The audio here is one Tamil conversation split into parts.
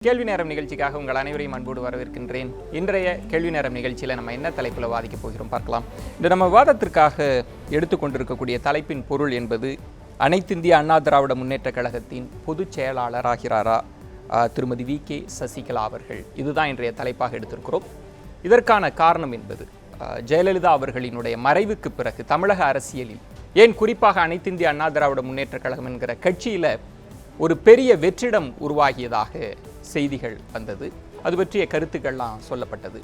கேள்வி நேரம் நிகழ்ச்சிக்காக உங்கள் அனைவரையும் அன்போடு வரவேற்கின்றேன். இன்றைய கேள்வி நேரம் நிகழ்ச்சியில் நம்ம என்ன தலைப்பில் வாதிக்க போகிறோம் பார்க்கலாம். இந்த நம்ம விவாதத்திற்காக எடுத்துக்கொண்டிருக்கக்கூடிய தலைப்பின் பொருள் என்பது அனைத்திந்திய அண்ணா திராவிட முன்னேற்ற கழகத்தின் பொதுச் செயலாளர் ஆகிறாரா திருமதி வி.கே. சசிகலா அவர்கள். இதுதான் இன்றைய தலைப்பாக எடுத்திருக்கிறோம். இதற்கான காரணம் என்பது ஜெயலலிதா அவர்களினுடைய மறைவுக்கு பிறகு தமிழக அரசியலில், ஏன் குறிப்பாக அனைத்திந்திய அண்ணா திராவிட முன்னேற்ற கழகம் என்கிற கட்சியில் ஒரு பெரிய வெற்றிடம் உருவாகியதாக செய்திகள் வந்தது. அது பற்றிய கருத்துக்கள்லாம் சொல்லப்பட்டது.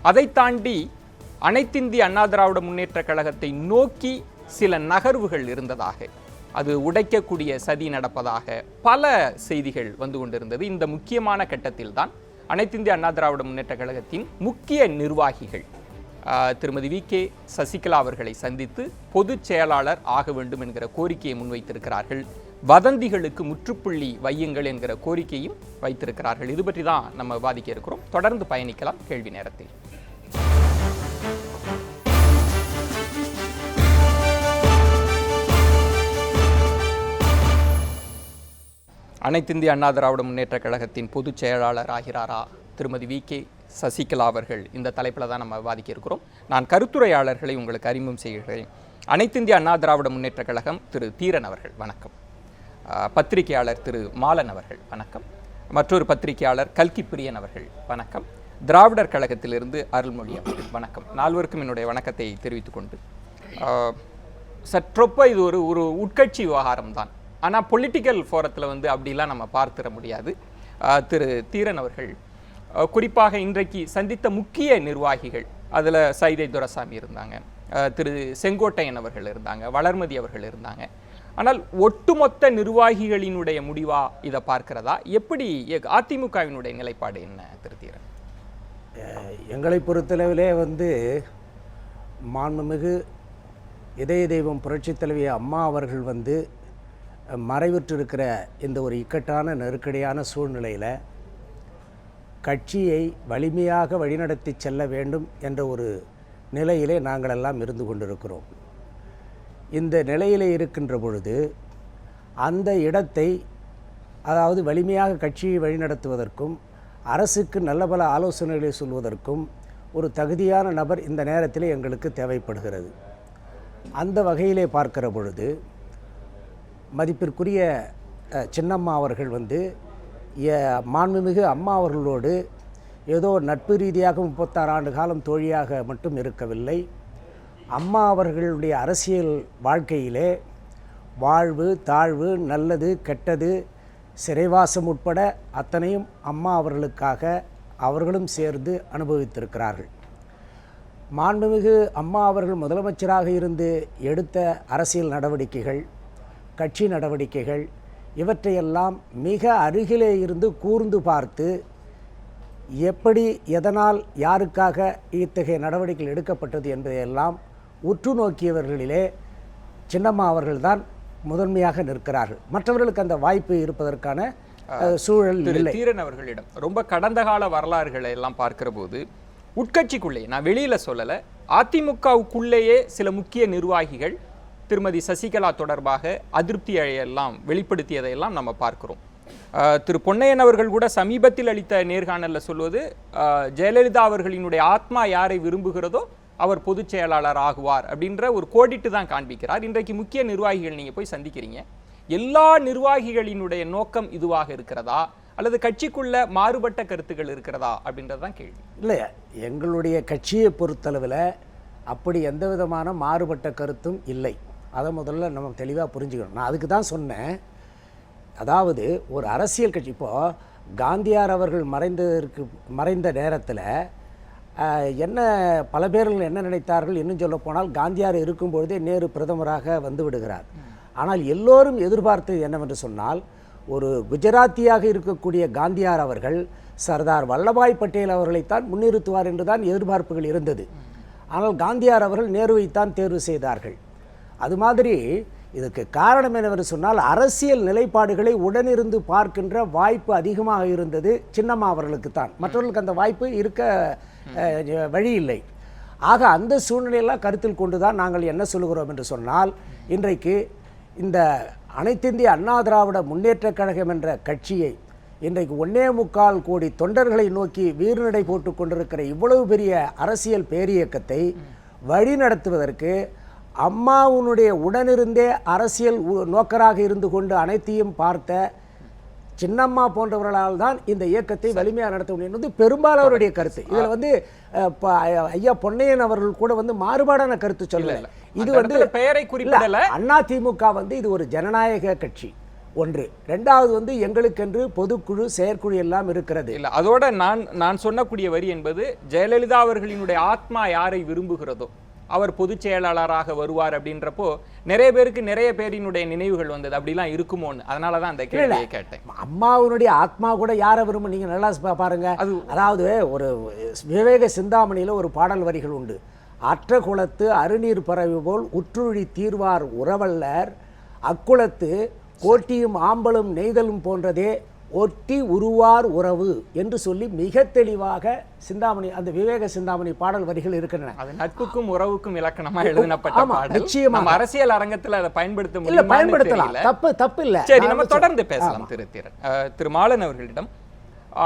அதை தாண்டி அனைத்திந்திய அண்ணா திராவிட முன்னேற்ற கழகத்தை நோக்கி சில நகர்வுகள் இருந்ததாக, அது உடைக்கக்கூடிய சதி நடப்பதாக பல செய்திகள் வந்து கொண்டிருந்தது. இந்த முக்கியமான கட்டத்தில் தான் அனைத்திந்திய அண்ணா திராவிட முன்னேற்ற கழகத்தின் முக்கிய நிர்வாகிகள் திருமதி வி.கே. சசிகலா அவர்களை சந்தித்து பொதுச் செயலாளர் ஆக வேண்டும் என்கிற கோரிக்கையை முன்வைத்திருக்கிறார்கள். வதந்திகளுக்கு முற்றுப்புள்ளி வையுங்கள் என்கிற கோரிக்கையும் வைத்திருக்கிறார்கள். இது பற்றி தான் நம்ம விவாதிக்க இருக்கிறோம். தொடர்ந்து பயணிக்கலாம் கேள்வி நேரத்தில். அனைத்திந்திய அண்ணா திராவிட முன்னேற்ற கழகத்தின் பொதுச் செயலாளர் ஆகிறாரா திருமதி வி.கே. சசிகலா அவர்கள். இந்த தலைப்பில் தான் நம்ம விவாதிக்க இருக்கிறோம். நான் கருத்துரையாளர்களை உங்களுக்கு அறிமுகம் செய்கிறேன். அனைத்திந்திய அண்ணா திராவிட முன்னேற்ற கழகம் திரு தீரன் அவர்கள், வணக்கம். பத்திரிகையாளர் திரு மாலன் அவர்கள், வணக்கம். மற்றொரு பத்திரிகையாளர் கல்கி பிரியன் அவர்கள், வணக்கம். திராவிடர் கழகத்திலிருந்து அருள்மொழி அவர்கள், வணக்கம். நால்வருக்கும் என்னுடைய வணக்கத்தை தெரிவித்துக் கொண்டு, சற்றொப்ப இது ஒரு உட்கட்சி விவகாரம் தான். ஆனால் பொலிட்டிக்கல் ஃபோரத்தில் அப்படிலாம் நம்ம பார்த்துட முடியாது. திரு தீரன் அவர்கள் குறிப்பாக இன்றைக்கு சந்தித்த முக்கிய நிர்வாகிகள், அதில் சைதை துரைசாமி இருந்தாங்க, திரு செங்கோட்டையன் அவர்கள் இருந்தாங்க, வளர்மதி அவர்கள் இருந்தாங்க. ஆனால் ஒட்டுமொத்த நிர்வாகிகளினுடைய முடிவா இதை பார்க்கிறதா? எப்படி அதிமுகவினுடைய நிலைப்பாடு என்ன திரு தீரன்? எங்களை பொறுத்தளவிலே மாண்புமிகு இதய தெய்வம் புரட்சித் தலைவி அம்மா அவர்கள் மறைவுற்றிருக்கிற இந்த ஒரு இக்கட்டான நெருக்கடியான சூழ்நிலையில் கட்சியை வலிமையாக வழிநடத்தி செல்ல வேண்டும் என்ற ஒரு நிலையிலே நாங்கள் எல்லாம் இருந்து கொண்டிருக்கிறோம். இந்த நிலையிலே இருக்கின்ற பொழுது அந்த இடத்தை, அதாவது வலிமையாக கட்சியை வழிநடத்துவதற்கும் அரசுக்கு நல்ல பல ஆலோசனைகளை சொல்வதற்கும் ஒரு தகுதியான நபர் இந்த நேரத்தில் எங்களுக்கு தேவைப்படுகிறது. அந்த வகையிலே பார்க்கிற பொழுது மதிப்பிற்குரிய சின்னம்மா அவர்கள் மாண்புமிகு அம்மா அவர்களோடு ஏதோ நட்பு ரீதியாக 36 ஆண்டு காலம் தோழியாக மட்டும் இருக்கவில்லை. அம்மா அவர்களுடைய அரசியல் வாழ்க்கையிலே வாழ்வு தாழ்வு, நல்லது கெட்டது, சிறைவாசம் உட்பட அத்தனையும் அம்மா அவர்களுக்காக அவர்களும் சேர்ந்து அனுபவித்திருக்கிறார்கள். மாண்புமிகு அம்மா அவர்கள் முதலமைச்சராக இருந்து எடுத்த அரசியல் நடவடிக்கைகள், கட்சி நடவடிக்கைகள், இவற்றையெல்லாம் மிக அருகிலே இருந்து கூர்ந்து பார்த்து எப்படி, எதனால், யாருக்காக இத்தகைய நடவடிக்கைகள் எடுக்கப்பட்டது என்பதையெல்லாம் உற்று நோக்கியவர்களிலே சின்னம்மா அவர்கள்தான் முதன்மையாக நிற்கிறார்கள். மற்றவர்களுக்கு அந்த வாய்ப்பு இருப்பதற்கான சூழல் இல்லை. தீரன் அவர்களிடம் ரொம்ப கடந்த கால வரலாறுகளை எல்லாம் பார்க்கிற போது உட்கட்சிக்குள்ளே, நான் வெளியில் சொல்லலை, அதிமுகவுக்குள்ளேயே சில முக்கிய நிர்வாகிகள் திருமதி சசிகலா தொடர்பாக அதிருப்தியெல்லாம் வெளிப்படுத்தியதையெல்லாம் நம்ம பார்க்கிறோம். திரு பொன்னையன் அவர்கள் கூட சமீபத்தில் அளித்த நேர்காணலில் சொல்வது, ஜெயலலிதா அவர்களினுடைய ஆத்மா யாரை விரும்புகிறதோ அவர் பொதுச் செயலாளர் ஆகுவார் அப்படின்ற ஒரு கோடிட்டு தான் காண்பிக்கிறார். இன்றைக்கு முக்கிய நிர்வாகிகள் நீங்கள் போய் சந்திக்கிறீங்க. எல்லா நிர்வாகிகளினுடைய நோக்கம் இதுவாக இருக்கிறதா, அல்லது கட்சிக்குள்ள மாறுபட்ட கருத்துக்கள் இருக்கிறதா அப்படின்றது தான் கேள்வி. இல்லை, எங்களுடைய கட்சியை பொறுத்தளவில் அப்படி எந்த விதமான மாறுபட்ட கருத்தும் இல்லை. அதை முதல்ல நம்ம தெளிவாக புரிஞ்சுக்கணும். நான் அதுக்கு தான் சொன்னேன். அதாவது ஒரு அரசியல் கட்சி, இப்போது காந்தியார் அவர்கள் மறைந்த நேரத்தில் என்ன பல பேர்கள் என்ன நினைத்தார்கள், இன்னும் சொல்ல போனால் காந்தியார் இருக்கும்பொழுதே நேரு பிரதமராக வந்து விடுகிறார். ஆனால் எல்லோரும் எதிர்பார்த்தது என்னவென்று சொன்னால், ஒரு குஜராத்தியாக இருக்கக்கூடிய காந்தியார் அவர்கள் சர்தார் வல்லபாய் பட்டேல் அவர்களைத்தான் முன்னிறுத்துவார் என்று தான் எதிர்பார்ப்புகள் இருந்தது. ஆனால் காந்தியார் அவர்கள் நேருவைத்தான் தேர்வு செய்தார்கள். அது மாதிரி இதுக்கு காரணம் என்னவென்று சொன்னால், அரசியல் நிலைப்பாடுகளை உடனிருந்து பார்க்கின்ற வாய்ப்பு அதிகமாக இருந்தது சின்னம்மா அவர்களுக்கு தான். மற்றவர்களுக்கு அந்த வாய்ப்பு இருக்க வழி இல்லை. ஆக அந்த சூழ்நிலையெல்லாம் கருத்தில் கொண்டு தான் நாங்கள் என்ன சொல்லுகிறோம் என்று சொன்னால், இன்றைக்கு இந்த அனைத்திந்திய அண்ணா திராவிட முன்னேற்ற கழகம் என்ற கட்சியை இன்றைக்கு 1.25 கோடி தொண்டர்களை நோக்கி வீறுநடை போட்டு கொண்டிருக்கிற இவ்வளவு பெரிய அரசியல் பேரியக்கத்தை வழி நடத்துவதற்கு அம்மாவுடைய உடனிருந்தே அரசியல் நோக்கராக இருந்து கொண்டு அனைத்தையும் பார்த்த சின்னம்மா போன்றவர்களால் தான் இந்த இயக்கத்தை வலிமையாக நடத்த முடியும் என்பது பெரும்பாலானவருடைய கருத்து. இதில் வந்து ஐயா பொன்னையன் அவர்கள் கூட வந்து மாறுபாடான கருத்து சொல்லல. இது வந்து பெயரை குறிப்பிடல. அதிமுக வந்து இது ஒரு ஜனநாயக கட்சி ஒன்று. ரெண்டாவது வந்து எங்களுக்கென்று பொதுக்குழு செயற்குழு எல்லாம் இருக்கிறது. இல்ல, அதோட நான் சொன்னக்கூடிய வரி என்பது ஜெயலலிதா அவர்களினுடைய ஆத்மா யாரை விரும்புகிறதோ அவர் பொதுச் செயலாளராக வருவார் அப்படின்றப்போ நிறைய பேருக்கு நிறைய பேரினுடைய நினைவுகள் வந்தது. அப்படிலாம் இருக்குமோன்னு, அதனால தான் அந்த கேள்வியை கேட்டேன். அம்மாவுடைய ஆத்மா கூட யாரை விரும்ப நீங்க நல்லா பாருங்க. அதாவது ஒரு விவேக சிந்தாமணியில ஒரு பாடல் வரிகள் உண்டு. அற்ற குலத்து அருநீர் பறவை போல் உற்றுழி தீர்வார் உறவல்லர் அக்குலத்து கோட்டியும் ஆம்பலும் நெய்தலும் போன்றதே ஒட்டி உருவார் உறவு என்று சொல்லி மிக தெளிவாக சிந்தாமணி, அந்த விவேக சிந்தாமணி பாடல் வரிகள் இருக்கின்றன. அது நட்புக்கும் உறவுக்கும் இலக்கணமா எழுதப்பட்ட பாடல். நிச்சயமா அரசியல் அரங்கத்தில் அதை பயன்படுத்த இல்ல, பயன்படுத்தலாம், தப்பு இல்ல. சரி, நம்ம தொடர்ந்து பேசலாம். திரு மாலன் அவர்களிடம்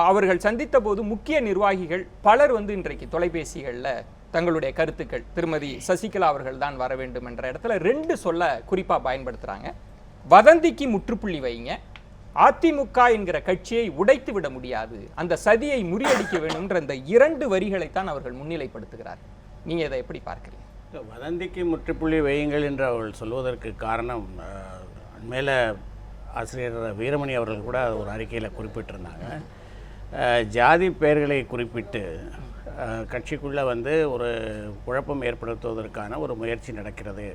அவர்கள் சந்தித்த போது முக்கிய நிர்வாகிகள் பலர் வந்து இன்றைக்கு தொலைபேசிகள்ல தங்களுடைய கருத்துக்கள் திருமதி சசிகலா அவர்கள் தான் வர வேண்டும் என்ற இடத்துல 2 சொல்ல குறிப்பா பயன்படுத்துறாங்க. வதந்திக்கு முற்றுப்புள்ளி வைங்க, அதிமுக என்கிற கட்சியை உடைத்து விட முடியாது, அந்த சதியை முறியடிக்க வேண்டும்ன்ற இந்த 2 வரிகளைத்தான் அவர்கள் முன்னிலைப்படுத்துகிறார். நீங்க இதை எப்படி பார்க்கிறீங்க? வதந்திக்கு முற்றுப்புள்ளி வையுங்கள் என்று அவர்கள் சொல்வதற்கு காரணம், மேலே ஆசிரியர் வீரமணி அவர்கள் கூட ஒரு அறிக்கையில் குறிப்பிட்டிருந்தாங்க. ஜாதி பெயர்களை குறிப்பிட்டு கட்சிக்குள்ளே வந்து ஒரு குழப்பம் ஏற்படுத்துவதற்கான ஒரு முயற்சி நடக்கிறது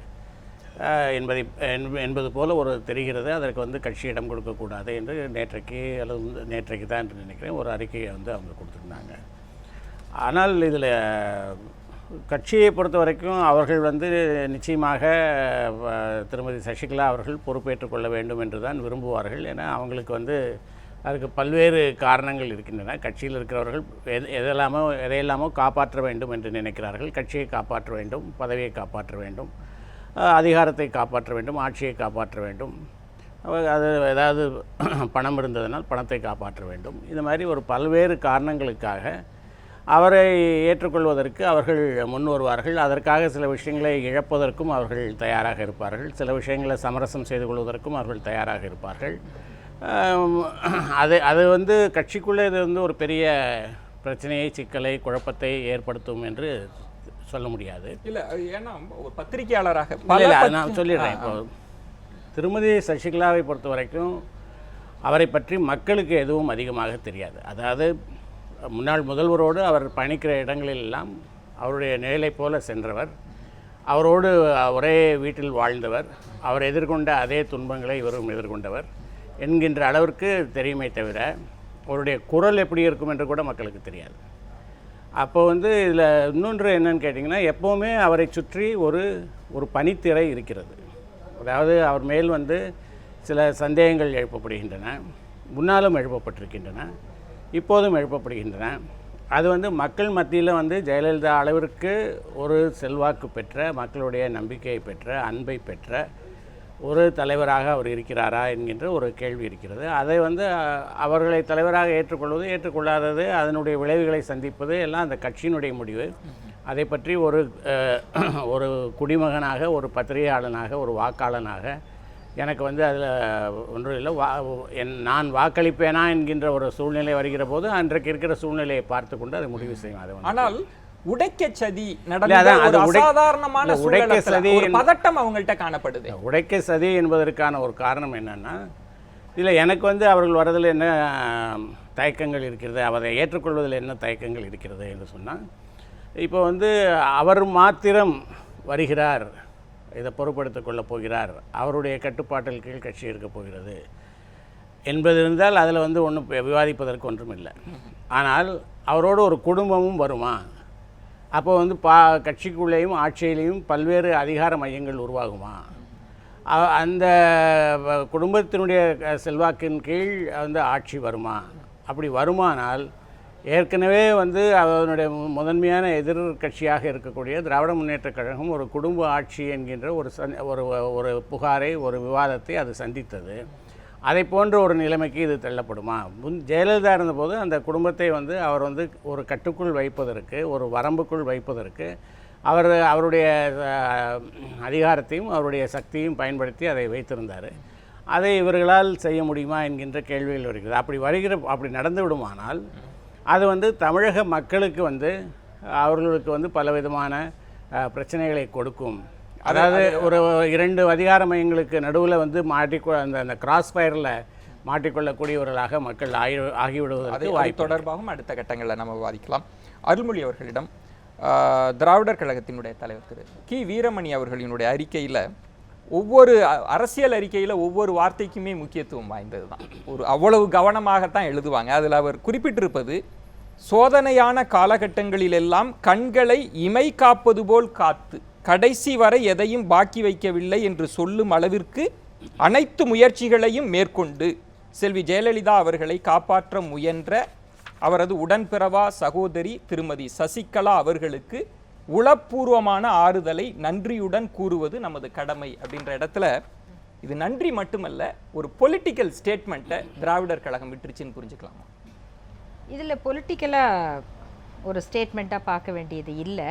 என்பது போல ஒரு தெரிகிறது. அதற்கு வந்து கட்சி இடம் கொடுக்கக்கூடாது என்று நேற்றைக்கு தான் என்று நினைக்கிறேன் ஒரு அறிக்கையை வந்து அவங்க கொடுத்துருந்தாங்க. ஆனால் இதில் கட்சியை பொறுத்த வரைக்கும் அவர்கள் வந்து நிச்சயமாக திருமதி சசிகலா அவர்கள் பொறுப்பேற்றுக் கொள்ள வேண்டும் என்று தான் விரும்புவார்கள். ஏன்னா அவங்களுக்கு வந்து அதுக்கு பல்வேறு காரணங்கள் இருக்கின்றன. கட்சியில் இருக்கிறவர்கள் எதையெல்லாமோ காப்பாற்ற வேண்டும் என்று நினைக்கிறார்கள். கட்சியை காப்பாற்ற வேண்டும், பதவியை காப்பாற்ற வேண்டும், அதிகாரத்தை காப்பாற்ற வேண்டும், ஆட்சியை காப்பாற்ற வேண்டும், அது ஏதாவது பணம் இருந்ததனால் பணத்தை காப்பாற்ற வேண்டும். இது மாதிரி ஒரு பல்வேறு காரணங்களுக்காக அவரை ஏற்றுக்கொள்வதற்கு அவர்கள் முன் வருவார்கள். அதற்காக சில விஷயங்களை இழப்பதற்கும் அவர்கள் தயாராக இருப்பார்கள். சில விஷயங்களை சமரசம் செய்து கொள்வதற்கும் அவர்கள் தயாராக இருப்பார்கள். அது வந்து கட்சிக்குள்ளே இது வந்து ஒரு பெரிய பிரச்சனையை, சிக்கலை, குழப்பத்தை ஏற்படுத்தும் என்று சொல்ல முடியாது. இல்லை, ஏன்னா ஒரு பத்திரிகையாளராக நான் சொல்லிடுறேன். இப்போ திருமதி சசிகலாவை பொறுத்த வரைக்கும் அவரை பற்றி மக்களுக்கு எதுவும் அதிகமாக தெரியாது. அதாவது முன்னாள் முதல்வரோடு அவர் பயணிக்கிற இடங்களிலெல்லாம் அவருடைய நிழலை போல சென்றவர், அவரோடு ஒரே வீட்டில் வாழ்ந்தவர், அவர் எதிர்கொண்ட அதே துன்பங்களை இவரும் எதிர்கொண்டவர் என்கின்ற அளவிற்கு தெரியுமே தவிர அவருடைய குரல் எப்படி இருக்கும் என்று கூட மக்களுக்கு தெரியாது. அப்போ வந்து இதில் இன்னொன்று என்னன்னு கேட்டிங்கன்னா, எப்போவுமே அவரை சுற்றி ஒரு பனித்திரை இருக்கிறது. அதாவது அவர் மேல் வந்து சில சந்தேகங்கள் எழுப்பப்படுகின்றன, முன்னாலும் எழுப்பப்பட்டிருக்கின்றன, இப்போதும் எழுப்பப்படுகின்றன. அது வந்து மக்கள் மத்தியில் வந்து ஜெயலலிதா அளவிற்கு ஒரு செல்வாக்கு பெற்ற, மக்களுடைய நம்பிக்கையை பெற்ற, அன்பை பெற்ற ஒரு தலைவராக அவர் இருக்கிறாரா என்கின்ற ஒரு கேள்வி இருக்கிறது. அதை வந்து அவர்களை தலைவராக ஏற்றுக்கொள்வது, ஏற்றுக்கொள்ளாதது, அதனுடைய விளைவுகளை சந்திப்பது எல்லாம் அந்த கட்சியினுடைய முடிவு. அதை பற்றி ஒரு குடிமகனாக, ஒரு பத்திரிகையாளனாக, ஒரு வாக்காளனாக எனக்கு வந்து அதில் ஒன்றும் இல்லை. நான் வாக்களிப்பேனா என்கின்ற ஒரு சூழ்நிலை வருகிற போது அன்றைக்கு இருக்கிற சூழ்நிலையை பார்த்து கொண்டு அதை முடிவு செய்யும். அது ஆனால் உடைக்க சதி அசாதாரணமான பதட்டம் அவங்கள்ட்ட காணப்படுது. உடைக்க சதி என்பதற்கான ஒரு காரணம் என்னன்னா, இதில் எனக்கு வந்து அவர்கள் வரதில் என்ன தயக்கங்கள் இருக்கிறது, அவரை ஏற்றுக்கொள்வதில் என்ன தயக்கங்கள் இருக்கிறது என்று சொன்னால், இப்போ வந்து அவர் மாத்திரம் வருகிறார், இதை பொறுப்படுத்திக் கொள்ளப் போகிறார், அவருடைய கட்டுப்பாட்டில் கீழ் கட்சி இருக்கப் போகிறது என்பது இருந்தால் அதில் வந்து ஒன்றும் விவாதிப்பதற்கு ஒன்றும் இல்லை. ஆனால் அவரோடு ஒரு குடும்பமும் வருமா, அப்போ வந்து கட்சிக்குள்ளேயும் ஆட்சியிலையும் பல்வேறு அதிகார மையங்கள் உருவாகுமா, அந்த குடும்பத்தினுடைய செல்வாக்கின் கீழ் வந்து ஆட்சி வருமா, அப்படி வருமானால் ஏற்கனவே வந்து அதனுடைய முதன்மையான எதிர்கட்சியாக இருக்கக்கூடிய திராவிட முன்னேற்றக் கழகம் ஒரு குடும்ப ஆட்சி என்கின்ற ஒரு புகாரை, ஒரு விவாதத்தை அது சந்தித்தது. அதை போன்ற ஒரு நிலைமைக்கு இது தள்ளப்படுமா? ஜெயலலிதா இருந்தபோது அந்த குடும்பத்தை வந்து அவர் வந்து ஒரு கட்டுக்குள் வைப்பதற்கு, ஒரு வரம்புக்குள் வைப்பதற்கு அவருடைய அதிகாரத்தையும் அவருடைய சக்தியும் பயன்படுத்தி அதை வைத்திருந்தார். அதை இவர்களால் செய்ய முடியுமா என்கின்ற கேள்விகள் வருகிறது. அப்படி நடந்து விடுமானால் அது வந்து தமிழக மக்களுக்கு வந்து அவர்களுக்கு வந்து பலவிதமான பிரச்சனைகளை கொடுக்கும். அதாவது ஒரு 2 அதிகார மையங்களுக்கு நடுவில் வந்து அந்த கிராஸ் ஃபயரில் மாட்டிக்கொள்ளக்கூடியவர்களாக மக்கள் ஆகிவிடுவதற்கு வாய்ப்பு. தொடர்பாகவும் அடுத்த கட்டங்களில் நம்ம விவாதிக்கலாம். அருள்மொழி அவர்களிடம் திராவிடர் கழகத்தினுடைய தலைவர் திரு கி வீரமணி அவர்களினுடைய அறிக்கையில் ஒவ்வொரு அரசியல் அறிக்கையில் ஒவ்வொரு வார்த்தைக்குமே முக்கியத்துவம் வாய்ந்தது தான். அவ்வளவு கவனமாகத்தான் எழுதுவாங்க. அதில் அவர் குறிப்பிட்டிருப்பது, சோதனையான காலகட்டங்களிலெல்லாம் கண்களை இமை காப்பது போல் காத்து கடைசி வரை எதையும் பாக்கி வைக்கவில்லை என்று சொல்லும் அளவிற்கு அனைத்து முயற்சிகளையும் மேற்கொண்டு செல்வி ஜெயலலிதா அவர்களை காப்பாற்ற முயன்ற அவரது உடன்பிறவா சகோதரி திருமதி சசிகலா அவர்களுக்கு உளப்பூர்வமான ஆறுதலை நன்றியுடன் கூறுவது நமது கடமை அப்படின்ற இடத்துல இது நன்றி மட்டுமல்ல, ஒரு பொலிட்டிக்கல் ஸ்டேட்மெண்ட்டை திராவிடர் கழகம் விட்டுருச்சுன்னு புரிஞ்சுக்கலாமா? இதில் பொலிட்டிக்கலாக ஒரு ஸ்டேட்மெண்ட்டாக பார்க்க வேண்டியது இல்லை.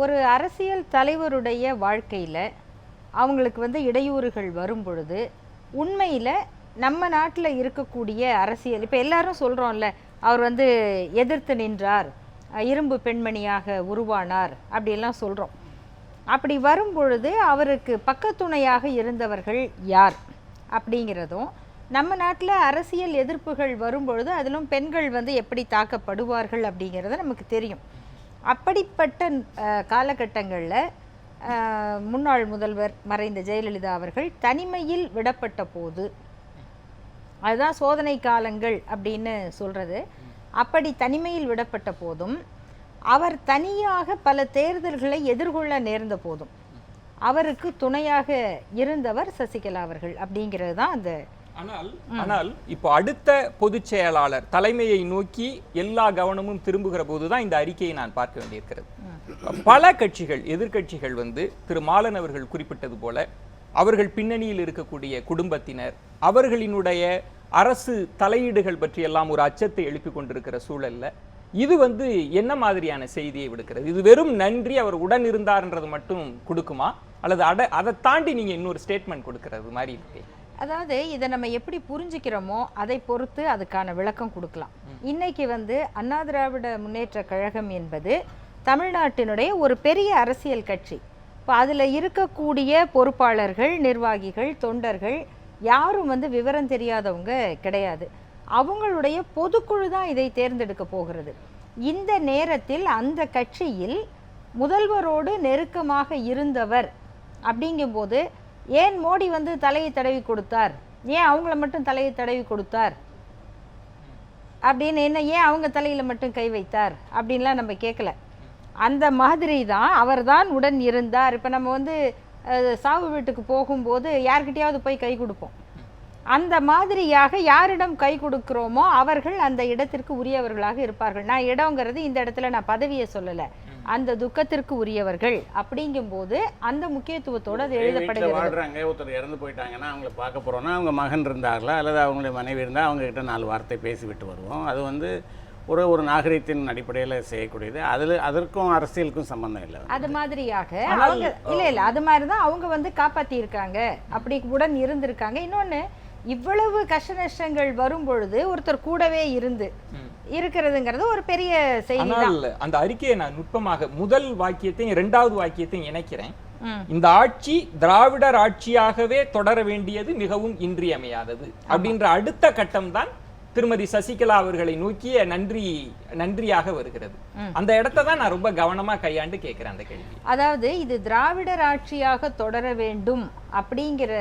ஒரு அரசியல் தலைவருடைய வாழ்க்கையில் அவங்களுக்கு வந்து இடையூறுகள் வரும் பொழுது உண்மையில் நம்ம நாட்டில் இருக்கக்கூடிய அரசியல், இப்போ எல்லாரும் சொல்கிறோம்ல, அவர் வந்து எதிர்த்து நின்றார், இரும்பு பெண்மணியாக உருவானார் அப்படியெல்லாம் சொல்கிறோம். அப்படி வரும் பொழுது அவருக்கு பக்கத்துணையாக இருந்தவர்கள் யார் அப்படிங்கிறதும், நம்ம நாட்டில் அரசியல் எதிர்ப்புகள் வரும்பொழுது அதிலும் பெண்கள் வந்து எப்படி தாக்கப்படுவார்கள் அப்படிங்கிறது நமக்கு தெரியும். அப்படிப்பட்ட காலகட்டங்களில் முன்னாள் முதல்வர் மறைந்த ஜெயலலிதா அவர்கள் தனிமையில் விடப்பட்ட போது, அதுதான் சோதனை காலங்கள் அப்படின்னு சொல்கிறது, அப்படி தனிமையில் விடப்பட்ட போதும் அவர் தனியாக பல தேர்தல்களை எதிர்கொள்ள நேர்ந்த போதும் அவருக்கு துணையாக இருந்தவர் சசிகலா அவர்கள் அப்படிங்கிறது தான் அந்த. ஆனால் இப்போ அடுத்த பொதுச் செயலாளர் தலைமையை நோக்கி எல்லா கவனமும் திரும்புகிற போதுதான் இந்த அறிக்கையை நான் பார்க்க வேண்டியிருக்கிறது. பல கட்சிகள், எதிர்கட்சிகள் வந்து திரு மாலன் அவர்கள் குறிப்பிட்டது போல அவர்கள் பின்னணியில் இருக்கக்கூடிய குடும்பத்தினர் அவர்களினுடைய அரசு தலையீடுகள் பற்றி எல்லாம் ஒரு அச்சத்தை எழுப்பி கொண்டிருக்கிற சூழல்ல இது வந்து என்ன மாதிரியான செய்தியை விடுக்கிறது? இது வெறும் நன்றி, அவர் உடன் இருந்தார்ன்றது மட்டும் கொடுக்குமா, அல்லது அதை தாண்டி நீங்க இன்னொரு ஸ்டேட்மெண்ட் கொடுக்கறது மாதிரி இருக்கு? அதாவது இதை நம்ம எப்படி புரிஞ்சுக்கிறோமோ அதை பொறுத்து அதுக்கான விளக்கம் கொடுக்கலாம். இன்னைக்கு வந்து அண்ணா திராவிட முன்னேற்ற கழகம் என்பது தமிழ்நாட்டினுடைய ஒரு பெரிய அரசியல் கட்சி. இப்போ அதில் இருக்கக்கூடிய பொறுப்பாளர்கள், நிர்வாகிகள், தொண்டர்கள் யாரும் வந்து விவரம் தெரியாதவங்க கிடையாது. அவங்களுடைய பொதுக்குழு தான் இதை தேர்ந்தெடுக்க போகிறது. இந்த நேரத்தில் அந்த கட்சியில் முதல்வரோடு நெருக்கமாக இருந்தவர் அப்படிங்கும்போது ஏன் மோடி வந்து தலையை தடவி கொடுத்தார், ஏன் அவங்கள மட்டும் தலையை தடவி கொடுத்தார் அப்படின்னு, என்ன ஏன் அவங்க தலையில் மட்டும் கை வைத்தார் அப்படின்லாம் நம்ம கேட்கல. அந்த மாதிரி தான் அவர் தான் உடன் இருந்தார். இப்போ நம்ம வந்து சாவு வீட்டுக்கு போகும்போது யார்கிட்டையாவது போய் கை கொடுப்போம். அந்த மாதிரியாக யாரிடம் கை கொடுக்கிறோமோ அவர்கள் அந்த இடத்திற்கு உரியவர்களாக இருப்பார்கள். நான் இடங்கிறது இந்த இடத்துல நான் பதவியை சொல்லலை, அந்த துக்கத்திற்கு உரியவர்கள் அப்படிங்கும்போது அந்த முக்கியத்துவத்தோடு அது எழுதப்படுகிறது. வாழ்றாங்க, ஒருத்தர் இறந்து போயிட்டாங்கன்னா அவங்கள பார்க்க போகிறோன்னா அவங்க மகன் இருந்தார்களா அல்லது அவங்களுடைய மனைவி இருந்தால் அவங்ககிட்ட 4 வார்த்தை பேசிவிட்டு வருவோம். அது வந்து ஒரு நாகரிகத்தின் அடிப்படையில் செய்யக்கூடியது. அதற்கும் அரசியலுக்கும் சம்பந்தம் இல்லை. அது மாதிரியாக அவங்க இல்லை அது மாதிரி தான் அவங்க வந்து காப்பாற்றியிருக்காங்க, அப்படி உடன் இருந்திருக்காங்க. இன்னொன்று, இவ்வளவு கஷ்ட நஷ்டங்கள் வரும் பொழுது ஒருத்தர் கூடவே இருக்கிறதுங்கிறது ஒரு பெரிய செய்தி தான். அந்த அறிக்கையை நான் நுட்பமாக முதல் வாக்கியத்தையும் 2வது வாக்கியத்தையும் இணைக்கிறேன். இந்த ஆட்சி திராவிடர் ஆட்சியாகவே தொடர வேண்டியது மிகவும் இன்றியமையாதது அப்படின்ற அடுத்த கட்டம் தான் திருமதி சசிகலா அவர்களை நோக்கிய நன்றியாக வருகிறது. அந்த இடத்தை தான் நான் ரொம்ப கவனமா கையாண்டு கேட்கிறேன் அந்த கேள்வி. அதாவது இது திராவிடர் ஆட்சியாக தொடர வேண்டும் அப்படிங்கிற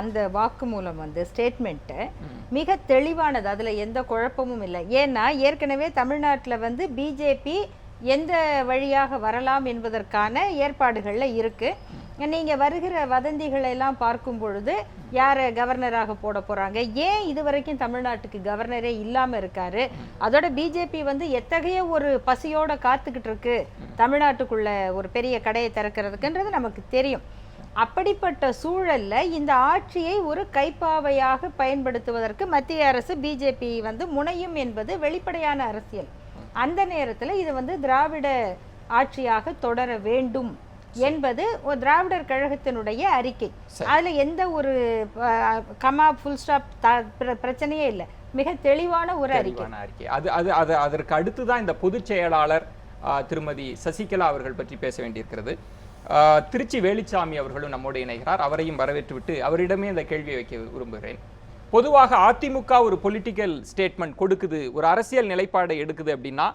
அந்த வாக்குமூலம் வந்து ஸ்டேட்மெண்ட் மிக தெளிவானது, அதுல எந்த குழப்பமும் இல்லை. ஏன்னா ஏற்கனவே தமிழ்நாட்டில் வந்து பிஜேபி எந்த வழியாக வரலாம் என்பதற்கான ஏற்பாடுகள்ல இருக்கு. நீங்கள் வருகிற வதந்திகளை எல்லாம் பார்க்கும் பொழுது யாரை கவர்னராக போட போகிறாங்க, ஏன் இது வரைக்கும் தமிழ்நாட்டுக்கு கவர்னரே இல்லாமல் இருக்காரு, அதோட பிஜேபி வந்து எத்தகைய ஒரு பசியோட காத்துக்கிட்டு இருக்கு தமிழ்நாட்டுக்குள்ள ஒரு பெரிய கடையை திறக்கிறதுக்குன்றது நமக்கு தெரியும். அப்படிப்பட்ட சூழல்ல இந்த ஆட்சியை ஒரு கைப்பாவையாக பயன்படுத்துவதற்கு மத்திய அரசு பிஜேபி வந்து முனையும் என்பது வெளிப்படையான அரசியல். அந்த நேரத்தில் இது வந்து திராவிட ஆட்சியாக தொடர வேண்டும் என்பது ஒரு திராவிடர் கழகத்தினுடைய அறிக்கை. அதுல எந்த ஒரு கமா ஃபுல் ஸ்டாப் பிரச்சனையே இல்லை, மிக தெளிவான ஒரு அறிக்கை. அதற்கு அடுத்துதான் இந்த பொதுச் செயலாளர் திருமதி சசிகலா அவர்கள் பற்றி பேச வேண்டியிருக்கிறது. திருச்சி வேலுச்சாமி அவர்களும் நம்மோடு இணைகிறார். அவரையும் வரவேற்றுவிட்டு அவரிடமே இந்த கேள்வியை வைக்க விரும்புகிறேன். பொதுவாக அதிமுக ஒரு பொலிட்டிக்கல் ஸ்டேட்மெண்ட் கொடுக்குது, ஒரு அரசியல் நிலைப்பாடை எடுக்குது அப்படின்னா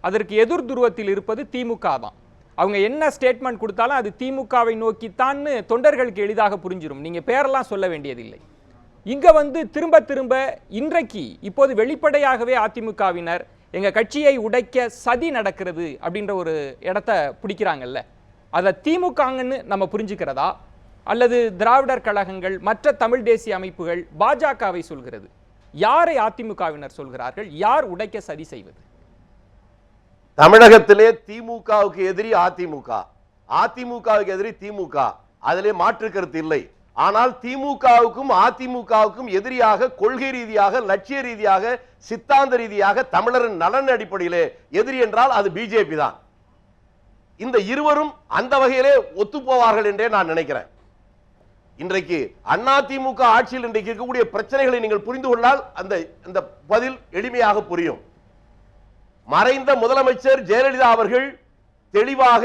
அதற்கு எதிர் துருவத்தில் இருப்பது திமுக தான். அவங்க என்ன ஸ்டேட்மெண்ட் கொடுத்தாலும் அது திமுகவை நோக்கித்தான்னு தொண்டர்களுக்கு எளிதாக புரிஞ்சிடும். நீங்கள் பேரெல்லாம் சொல்ல வேண்டியதில்லை. இங்கே வந்து திரும்ப திரும்ப இன்றைக்கு இப்போது வெளிப்படையாகவே அதிமுகவினர் எங்கள் கட்சியை உடைக்க சதி நடக்கிறது அப்படின்ற ஒரு இடத்த பிடிக்கிறாங்கல்ல, அதை திமுகன்னு நம்ம புரிஞ்சுக்கிறதா அல்லது திராவிடர் கழகங்கள் மற்ற தமிழ் தேசிய அமைப்புகள் பாஜகவை சொல்கிறது? யாரை அதிமுகவினர் சொல்கிறார்கள்? யார் உடைக்க சதி செய்வது? தமிழகத்திலே திமுகவுக்கு எதிரி அதிமுக, அதிமுகவுக்கு எதிரி திமுக, அதிலே மாற்று கருத்து இல்லை. ஆனால் திமுகவுக்கும் அதிமுகவுக்கும் எதிரியாக கொள்கை ரீதியாக, லட்சிய ரீதியாக, சித்தாந்த ரீதியாக, தமிழரின் நலன் அடிப்படையிலே எதிரி என்றால் அது பிஜேபி தான். இந்த இருவரும் அந்த வகையிலே ஒத்துப்போவார்கள் என்றே நான் நினைக்கிறேன். இன்றைக்கு அதிமுக ஆட்சியில் இன்றைக்கு இருக்கக்கூடிய பிரச்சனைகளை நீங்கள் புரிந்து கொண்டால் அந்த பதில் எளிமையாக புரியும். மறைந்த முதலமைச்சர் ஜெயலலிதா அவர்கள் தெளிவாக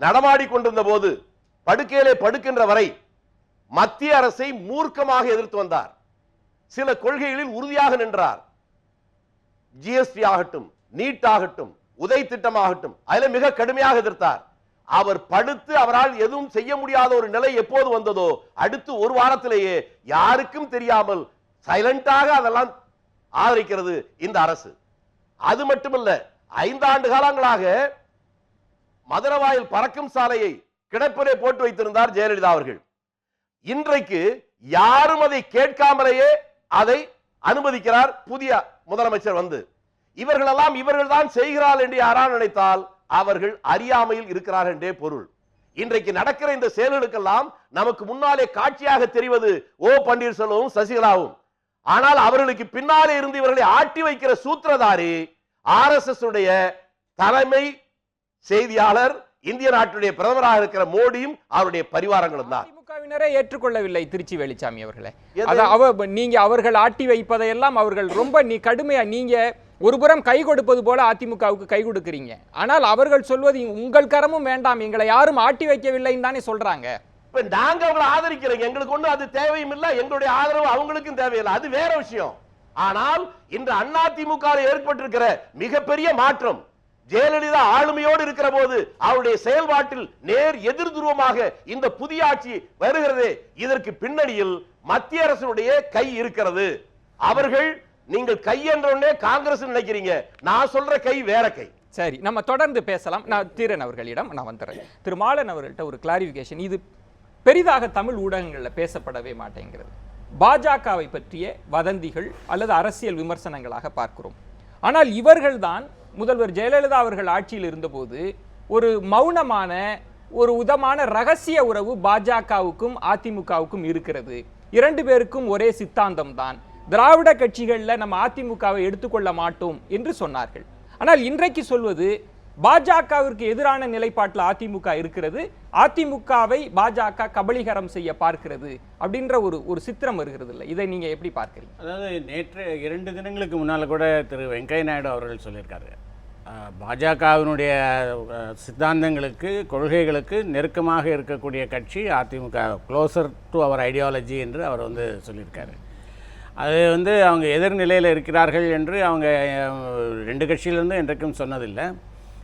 நடமாடிக்கொண்டிருந்த போது, படுக்கையிலே படுக்கின்ற வரை மத்திய அரசை மூர்க்கமாக எதிர்த்து வந்தார். சில கொள்கைகளில் உறுதியாக நின்றார். ஜிஎஸ்டி ஆகட்டும், நீட் ஆகட்டும், உதய் திட்டமாகட்டும், அதில் மிக கடுமையாக எதிர்த்தார். அவர் படுத்து அவரால் எதுவும் செய்ய முடியாத ஒரு நிலை எப்போது வந்ததோ அடுத்து ஒரு வாரத்திலேயே யாருக்கும் தெரியாமல் சைலண்டாக அதெல்லாம் ஆதரிக்கிறது இந்த அரசு. அது மட்டுமல்ல, 5 ஆண்டு காலங்களாக மதுரவாயில் பறக்கும் சாலையை கிடப்பிலே போட்டு வைத்திருந்தார் ஜெயலலிதா அவர்கள். இன்றைக்கு யாரும் அதை கேட்காமலேயே அதை அனுமதிக்கிறார் புதிய முதலமைச்சர் வந்து. இவர்களெல்லாம் இவர்கள் தான் செய்கிறார்கள் என்று யாரால் நினைத்தால் அவர்கள் அறியாமையில் இருக்கிறார்கள் என்றே பொருள். இன்றைக்கு நடக்கிற இந்த செயல்களுக்கெல்லாம் நமக்கு முன்னாலே காட்சியாக தெரிவது ஓ பன்னீர்செல்வமும் சசிகலாவும். ஆனால் அவர்களுக்கு பின்னாலே இருந்து இவர்களை ஆட்டி வைக்கிற சூத்திரதாரி RSS உடைய தலைமை செய்தியாளர், இந்திய நாட்டுடைய பிரதமராக இருக்கிற மோடியும் அவருடைய பரிவாரங்களும் தான். திமுகவினரே ஏற்றுக்கொள்ளவில்லை திருச்சி வேலுச்சாமி அவர்களே. நீங்க அவர்கள் ஆட்டி வைப்பதையெல்லாம் அவர்கள் ரொம்ப கடுமையா, நீங்க ஒருபுறம் கை கொடுப்பது போல அதிமுகவுக்கு கை கொடுக்கிறீங்க. ஆனால் அவர்கள் சொல்வது உங்கள் கரமும் வேண்டாம், எங்களை யாரும் ஆட்டி வைக்கவில்லைன்னு தானே சொல்றாங்க. இப்ப நாங்க அவங்களை ஆதரிக்கிறோம், எங்களுக்கு ஒண்ணு அது தேவையும் இல்லை, எங்களுடைய ஆதரவு அவங்களுக்கும் தேவையில்லை, அது வேற விஷயம். ஆனால் இன்று அதிமுக ஏற்பட்டிருக்கிற மிகப்பெரிய மாற்றம், ஜெயலலிதா ஆளுமையோடு இருக்கிற போது அவருடைய செயல்பாட்டில் நேர் எதிர் துருவமாக இந்த புதிய ஆட்சி வருகிறது. இதற்கு பின்னணியில் மத்திய அரசுடைய கை இருக்கிறது. அவர்கள் நீங்கள் கை என்றே காங்கிரஸ் நினைக்கிறீங்க, நான் சொல்ற கை வேற கை. சரி, நம்ம தொடர்ந்து பேசலாம். நான் தீரன் அவர்களிடம் நான் வந்துடுறேன். திரு மாலன் அவர்கள்ட்ட ஒரு கிளாரிபிகேஷன். இது பெரிதாக தமிழ் ஊடகங்களில் பேசப்படவே மாட்டேங்கிறது. பாஜகவை பற்றிய வதந்திகள் அல்லது அரசியல் விமர்சனங்களாக பார்க்கிறோம். ஆனால் இவர்கள்தான் முதல்வர் ஜெயலலிதா அவர்கள் ஆட்சியில் இருந்தபோது ஒரு மௌனமான ஒரு உதமான ரகசிய உறவு பாஜகவுக்கும் அதிமுகவுக்கும் இருக்கிறது. 2 பேருக்கும் ஒரே சித்தாந்தம் தான். திராவிட கட்சிகளில் நம்ம அதிமுகவை எடுத்துக்கொள்ள மாட்டோம் என்று சொன்னார்கள். ஆனால் இன்றைக்கு சொல்வது பாஜகவிற்கு எதிரான நிலைப்பாட்டில் அதிமுக இருக்கிறது, அதிமுகவை பாஜக கபலீகரம் செய்ய பார்க்கிறது அப்படின்ற ஒரு சித்திரம் வருகிறது இல்லை? இதை நீங்க எப்படி பார்க்கிறீங்க? அதாவது நேற்று 2 தினங்களுக்கு முன்னால் கூட திரு வெங்கையா நாயுடு அவர்கள் சொல்லியிருக்காரு, பாஜகவினுடைய சித்தாந்தங்களுக்கு கொள்கைகளுக்கு நெருக்கமாக இருக்கக்கூடிய கட்சி AIADMK, closer to our ideology என்று அவர் சொல்லியிருக்காரு. அது அவங்க எதிர்நிலையில் இருக்கிறார்கள் என்று அவங்க 2 கட்சியிலிருந்து என்றைக்கும் சொன்னதில்லை.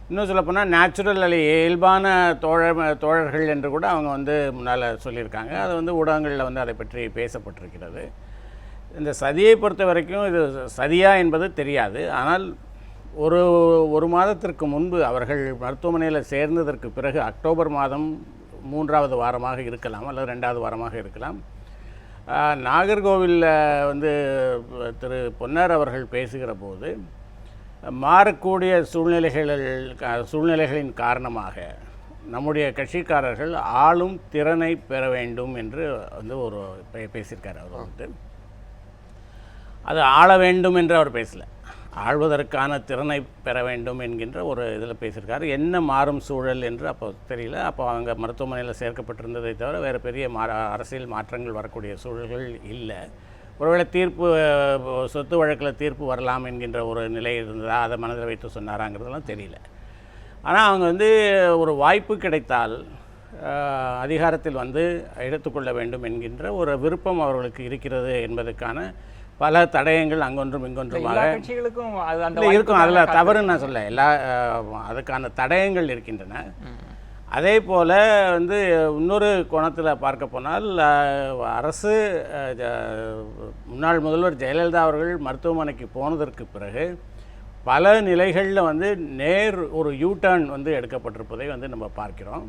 இன்னும் சொல்லப்போனால் நேச்சுரல் அல்ல இயல்பான தோழர்கள் என்று கூட அவங்க முன்னால் சொல்லியிருக்காங்க. அது ஊடகங்களில் அதை பற்றி பேசப்பட்டிருக்கிறது. இந்த சதியை பொறுத்த வரைக்கும் இது சதியா என்பது தெரியாது. ஆனால் ஒரு மாதத்திற்கு முன்பு அவர்கள் மருத்துவமனையில் சேர்ந்ததற்கு பிறகு அக்டோபர் மாதம் 3வது வாரமாக இருக்கலாம் அல்லது 2வது வாரமாக இருக்கலாம், நாகர்கோவிலில் திரு பொன்னர் அவர்கள் பேசுகிற போது மாறக்கூடிய சூழ்நிலைகளின் காரணமாக நம்முடைய கட்சிக்காரர்கள் ஆளும் திறனை பெற வேண்டும் என்று வந்து ஒரு பேசியிருக்காரு. அவர் வந்து அது ஆள வேண்டும் என்று அவர் பேசலை, ஆள்வதற்கான திறனை பெற வேண்டும் என்கின்ற ஒரு இதில் பேசியிருக்காரு. என்ன மாறும் சூழல் என்று அப்போ தெரியல. அப்போ அவங்க மருத்துவமனையில் சேர்க்கப்பட்டிருந்ததை தவிர வேறு பெரிய அரசியல் மாற்றங்கள் வரக்கூடிய சூழல்கள் இல்லை. ஒருவேளை தீர்ப்பு சொத்து வழக்கில் தீர்ப்பு வரலாம் என்கின்ற ஒரு நிலை இருந்ததா, அதை மனதில் வைத்து சொன்னாராங்கிறதெல்லாம் தெரியல. ஆனால் அவங்க வந்து ஒரு வாய்ப்பு கிடைத்தால் அதிகாரத்தில் வந்து எடுத்துக்கொள்ள வேண்டும் என்கின்ற ஒரு விருப்பம் அவர்களுக்கு இருக்கிறது என்பதற்கான பல தடயங்கள் அங்கொன்றும் இங்கொன்றுமாக இருக்கும். அதில் தவறுன்னு நான் சொல்ல, எல்லா அதுக்கான தடயங்கள் இருக்கின்றன. அதே போல் வந்து இன்னொரு கோணத்தில் பார்க்க போனால் அரசு முன்னாள் முதல்வர் ஜெயலலிதா அவர்கள் மருத்துவமனைக்கு போனதற்கு பிறகு பல நிலைகளில் வந்து ஒரு யூடர்ன் வந்து எடுக்கப்பட்டிருப்பதை வந்து நம்ம பார்க்கிறோம்.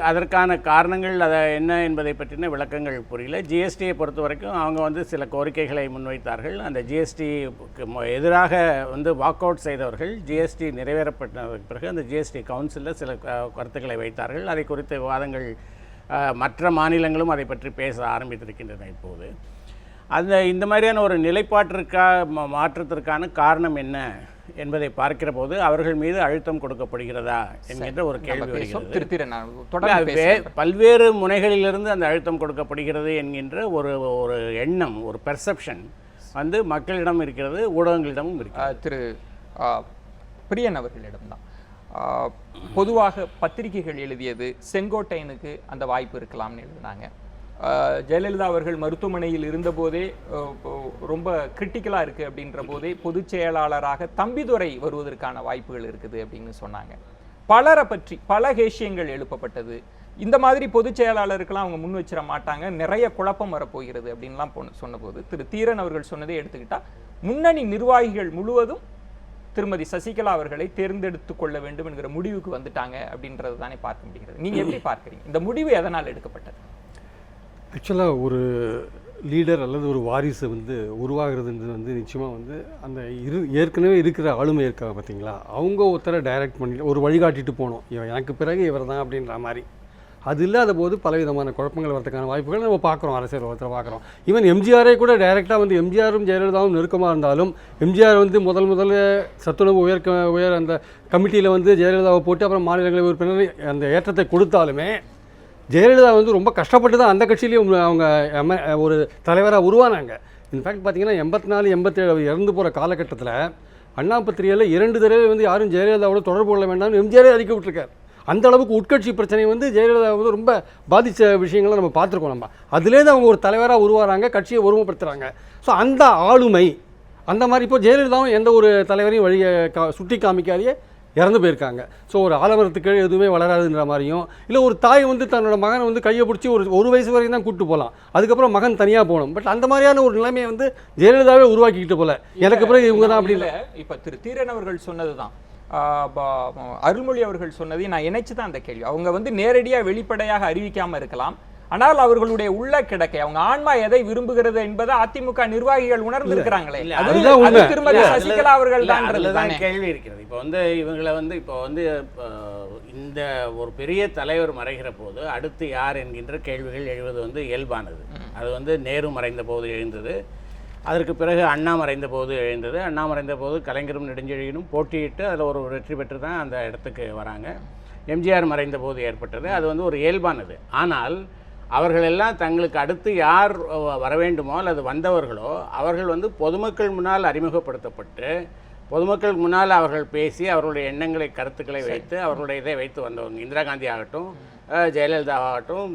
அதற்கான காரணங்கள் அதை என்ன என்பதை பற்றின விளக்கங்கள் புரியல. ஜிஎஸ்டியை பொறுத்த வரைக்கும் அவங்க வந்து சில கோரிக்கைகளை முன்வைத்தார்கள். அந்த ஜிஎஸ்டிக்கு எதிராக வந்து வாக் அவுட் செய்தவர்கள் ஜிஎஸ்டி நிறைவேறப்பட்டதற்கு பிறகு அந்த ஜிஎஸ்டி கவுன்சிலில் சில கருத்துக்களை வைத்தார்கள். அதை குறித்த விவாதங்கள் மற்ற மாநிலங்களும் அதை பற்றி பேச ஆரம்பித்திருக்கின்றன. இப்போது இந்த மாதிரியான ஒரு மாற்றத்திற்கான காரணம் என்ன என்பதை பார்க்கிற போது அவர்கள் மீது அழுத்தம் கொடுக்கப்படுகிறதா என்கின்ற ஒரு கேள்வி வருகிறது. பல்வேறு முனைகளிலிருந்து அந்த அழுத்தம் கொடுக்கப்படுகிறது என்கின்ற ஒரு எண்ணம், ஒரு பெர்செப்ஷன் வந்து மக்களிடம் இருக்கிறது, ஊடகங்களிடமும் இருக்கிறது. திரு பிரியன் அவர்களிடம்தான் பொதுவாக பத்திரிகைகள் எழுதியது செங்கோட்டையனுக்கு அந்த வாய்ப்பு இருக்கலாம்னு எழுதினாங்க. ஜெயலலிதா அவர்கள் மருத்துவமனையில் இருந்தபோதே ரொம்ப கிரிட்டிக்கலாக இருக்குது அப்படின்ற போதே பொதுச் செயலாளராக தம்பிதுரை வருவதற்கான வாய்ப்புகள் இருக்குது அப்படின்னு சொன்னாங்க. பலரை பற்றி பல கேஷியங்கள் எழுப்பப்பட்டது. இந்த மாதிரி பொதுச் செயலாளருக்கெல்லாம் அவங்க முன் வச்சிட மாட்டாங்க, நிறைய குழப்பம் வரப்போகிறது அப்படின்லாம் சொன்னபோது திரு தீரன் அவர்கள் சொன்னதை எடுத்துக்கிட்டா முன்னணி நிர்வாகிகள் முழுவதும் திருமதி சசிகலா அவர்களை தேர்ந்தெடுத்து கொள்ள வேண்டும் என்கிற முடிவுக்கு வந்துட்டாங்க அப்படின்றது தானே பார்க்க முடிகிறது. நீங்கள் எப்படி பார்க்குறீங்க? இந்த முடிவு எதனால் எடுக்கப்பட்டது? ஆக்சுவலாக ஒரு லீடர் அல்லது ஒரு வாரிசு வந்து உருவாகிறதுன்றது வந்து நிச்சயமாக வந்து அந்த ஏற்கனவே இருக்கிற ஆளுமை இருக்காங்க பார்த்தீங்களா, அவங்க ஒருத்தரை டைரக்ட் பண்ணி ஒரு வழிகாட்டிட்டு போகணும், எனக்கு பிறகு இவர் தான் அப்படின்ற மாதிரி. அது இல்லாத போது பலவிதமான குழப்பங்கள் வரதுக்கான வாய்ப்புகள் நம்ம பார்க்குறோம், அரசியல் ஒருத்தரை பார்க்குறோம். ஈவன் எம்ஜிஆரே கூட டைரெக்டாக வந்து எம்ஜிஆரும் ஜெயலலிதாவும் நெருக்கமாக இருந்தாலும் எம்ஜிஆர் வந்து முதல்ல சத்துணவு உயர் அந்த கமிட்டியில் வந்து ஜெயலலிதாவை போட்டு அப்புறம் மாநிலங்களவை உறுப்பினர் அந்த ஏற்றத்தை கொடுத்தாலுமே ஜெயலலிதா வந்து ரொம்ப கஷ்டப்பட்டு தான் அந்த கட்சியிலையும் அவங்க ஒரு தலைவராக உருவானாங்க. இன்ஃபேக்ட் பார்த்தீங்கன்னா 84, 87 இறந்து போகிற காலகட்டத்தில் அண்ணா பத்திரிகையில் 2 தடவை வந்து யாரும் ஜெயலலிதாவோட தொடர்பு கொள்ள வேண்டாம்னு எம்ஜிஆரே அறிக்கை விட்டுருக்காரு. அந்த அளவுக்கு உட்கட்சி பிரச்சனை வந்து ஜெயலலிதா வந்து ரொம்ப பாதித்த விஷயங்களை நம்ம பார்த்துருக்கோம். நம்ம அதுலேருந்து அவங்க ஒரு தலைவராக உருவாகிறாங்க, கட்சியை ஒருமைப்படுத்துகிறாங்க. ஸோ அந்த ஆளுமை அந்த மாதிரி இப்போ ஜெயலலிதாவும் எந்த ஒரு தலைவரையும் வழியை சுட்டி காமிக்காதையே இறந்து போயிருக்காங்க. ஸோ ஒரு ஆலமரத்துக்கு எதுவுமே வளராதுன்ற மாதிரியும், இல்லை ஒரு தாய் வந்து தன்னோட மகனை வந்து கையை பிடிச்சி ஒரு வயசு வரைக்கும் தான் கூப்பிட்டு போகலாம், அதுக்கப்புறம் மகன் தனியாக போகணும். பட் அந்த மாதிரியான ஒரு நிலைமையை வந்து ஜெயலலிதாவே உருவாக்கிக்கிட்டு போல, எனக்கு பிறகு இவங்க தான் அப்படி இல்லை. இப்போ திரு தீரன் அவர்கள் சொன்னது தான், அருள்மொழி அவர்கள் சொன்னதை நான் இணைச்சு தான் அந்த கேள்வி. அவங்க வந்து நேரடியாக வெளிப்படையாக அறிவிக்காமல் இருக்கலாம், ஆனால் அவர்களுடைய உள்ள கிடக்கை அவங்க ஆன்மா எதை விரும்புகிறது என்பதை அதிமுக நிர்வாகிகள் உணர்ந்திருக்கிறாங்களே, திருமதி சசிகலா அவர்கள் தான் கேள்வி இருக்கிறது. இப்போ வந்து இவங்களை வந்து இப்போ வந்து இந்த ஒரு பெரிய தலைவர் மறைகிற போது அடுத்து யார் என்கின்ற கேள்விகள் எழுவது வந்து இயல்பானது. அது வந்து நேரு மறைந்த போது எழுந்தது, அதற்கு பிறகு அண்ணா மறைந்த போது எழுந்தது, அண்ணா மறைந்த போது கலைஞரும் நெடுஞ்செழியனும் போட்டியிட்டு அதில் ஒரு வெற்றி பெற்று தான் அந்த இடத்துக்கு வராங்க. எம்ஜிஆர் மறைந்த போது ஏற்பட்டது, அது வந்து ஒரு இயல்பானது. ஆனால் அவர்களெல்லாம் தங்களுக்கு அடுத்து யார் வர வேண்டுமோ அல்லது வந்தவர்களோ அவர்கள் வந்து பொதுமக்கள் முன்னால் அறிமுகப்படுத்தப்பட்டு பொதுமக்கள் முன்னால் அவர்கள் பேசி அவர்களுடைய எண்ணங்களை கருத்துக்களை வைத்து அவர்களுடைய இதை வைத்து வந்தவங்க. இந்திரா காந்தி ஆகட்டும், ஜெயலலிதா ஆகட்டும்,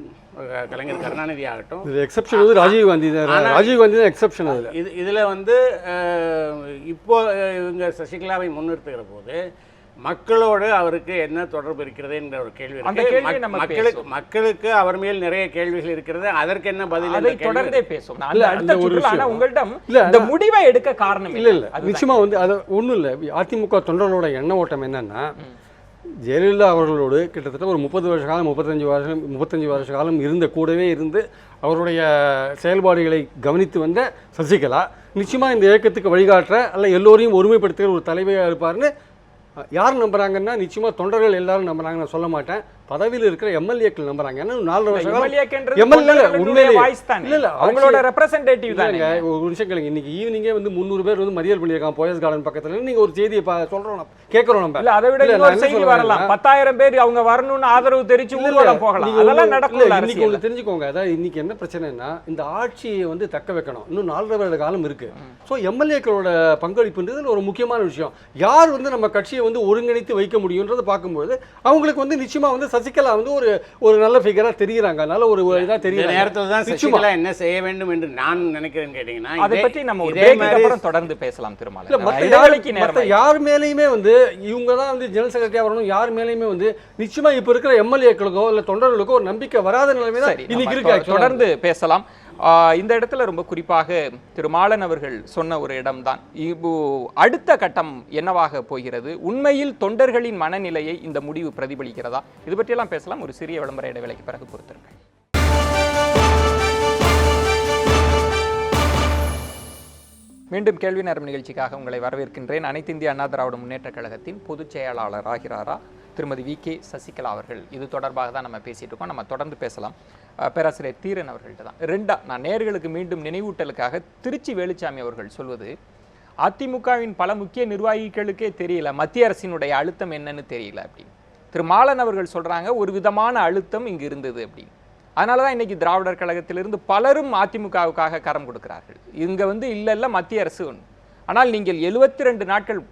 கலைஞர் கருணாநிதி ஆகட்டும். எக்ஸப்ஷன் வந்து ராஜீவ்காந்தி தான் எக்ஸப்ஷன். இதில் வந்து இப்போ இவங்க சசிகலாவை முன்னிறுத்துகிற போது மக்களோடு அவருக்கு என்ன தொடர்பு இருக்கிறது என்ற ஒரு கேள்வி இருக்கு. மக்களுக்கு அவர் மேல் நிறைய கேள்விகள் இருக்கிறது, அதற்கு என்ன பதில்? அதை தொடர்ந்தே பேசும். உங்களிடம் இந்த முடிவை எடுக்க காரணம் இல்லை. நிச்சயமா வந்து அது ஒன்றும் இல்லை. அதிமுக தொண்டர்களோட எண்ண ஓட்டம் என்னன்னா, ஜெயலலிதா அவர்களோடு கிட்டத்தட்ட ஒரு 30 வருஷ காலம் 35 வருஷ காலம் கூடவே இருந்து அவருடைய செயல்பாடுகளை கவனித்து வந்த சசிகலா நிச்சயமாக இந்த இயக்கத்துக்கு வழிகாட்டுற அல்ல எல்லோரையும் ஒருமைப்படுத்துகிற ஒரு தலைவராக இருப்பார்னு யார் நம்புறாங்கன்னா நிச்சயமாக தொண்டர்கள் எல்லாரும் நம்புறாங்க, நான் சொல்ல மாட்டேன். பதவியில் இருக்கிற எம்எல்ஏக்கள் நம்புறாங்க. ஏன்னா 4 வருஷம் அவங்களோட ரெப்ரசன்டேட்டிவ் தாங்க. ஒரு விஷயம் கேளுங்க, இன்னைக்கு ஈவினிங்கே வந்து 300 பேர் வந்து மறியல் பண்ணியிருக்காங்க போயஸ் கார்டன் பக்கத்துல. நீங்க ஒரு செய்தியை சொல்றோம், கேட்கறோம். நம்ம இல்ல, அதை விட இன்னொரு செய்தி வரலாம். 10,000 பேர் அவங்க வரணும்னு ஆதரவு தெரிவிச்சு ஊர்வலம் போகலாம். அதெல்லாம் நடக்கும். இன்னைக்கு ஒன்று தெரிஞ்சுக்கோங்க, அதாவது இன்னைக்கு என்ன பிரச்சனைனா இந்த ஆட்சியை வந்து தக்க வைக்கணும். இன்னும் 4 வருட காலம் இருக்கு. ஸோ எம்எல்ஏக்களோட பங்களிப்புன்றது ஒரு முக்கியமான விஷயம். யார் வந்து நம்ம கட்சியை வந்து ஒருங்கிணைத்து வைக்க முடியும்ன்றதை பார்க்கும்போது அவங்களுக்கு வந்து நிச்சயமா வந்து சசிகலா வந்து ஒரு நல்ல ஃபிகரா தெரியுறாங்க. அதனால ஒரு இதா தெரியுற நேரத்தில் தான் சசிகலா என்ன செய்ய வேண்டும் என்று நான் நினைக்கிறேன் கேட்டீங்கன்னா, அதை பற்றி நம்ம ஒரு பிரேக்குக்கு அப்புறம் தொடர்ந்து பேசலாம். திருமாவளவன் மற்ற யார் மேலேயுமே வந்து இவங்க தான் வந்து ஜெனரல் செக்ரட்டரியா வரணும், யார் மேலேயுமே வந்து நிச்சயமா இப்ப இருக்கிற எம்எல்ஏக்களுக்கோ இல்ல தொண்டர்களுக்கோ ஒரு நம்பிக்கை வராத நிலைமை தான் இன்னைக்கு இருக்கு. தொடர்ந்து பேசலாம். இந்த இடத்துல ரொம்ப குறிப்பாக திரு மாலன் அவர்கள் சொன்ன ஒரு இடம்தான். இப்போ அடுத்த கட்டம் என்னவாக போகிறது, உண்மையில் தொண்டர்களின் மனநிலையை இந்த முடிவு பிரதிபலிக்கிறதா, இது பற்றியெல்லாம் பேசலாம். ஒரு சிறிய விளம்பர இடைவேளைக்கு பிறகு பொறுத்திருங்கள். மீண்டும் கேள்வி நேரம் நிகழ்ச்சிக்காக உங்களை வரவேற்கின்றேன். அனைத்து இந்திய அண்ணா திராவிட முன்னேற்ற கழகத்தின் பொதுச் செயலாளர் ஆகிறாரா திருமதி வி.கே. சசிகலா அவர்கள். இது தொடர்பாக தான் நம்ம பேசிட்டு இருக்கோம். நம்ம தொடர்ந்து பேசலாம். பேராசிரியர் தீரன் அவர்கள்ட்ட தான் நான் நேயர்களுக்கு மீண்டும் நினைவூட்டலுக்காக திருச்சி வேலுச்சாமி அவர்கள் சொல்வது, அதிமுகவின் பல முக்கிய நிர்வாகிகளுக்கே தெரியல மத்திய அரசினுடைய அழுத்தம் என்னன்னு தெரியல அப்படின்னு. திரு மாலன் அவர்கள் சொல்றாங்க ஒரு விதமான அழுத்தம் இங்கு இருந்தது அப்படின்னு. அதனாலதான் இன்னைக்கு திராவிடர் கழகத்திலிருந்து பலரும் அதிமுகவுக்காக கரம் கொடுக்கிறார்கள். இங்க வந்து இல்ல மத்திய அரசு ஒன்று. ஆனால் நீங்கள் 72 நாட்கள்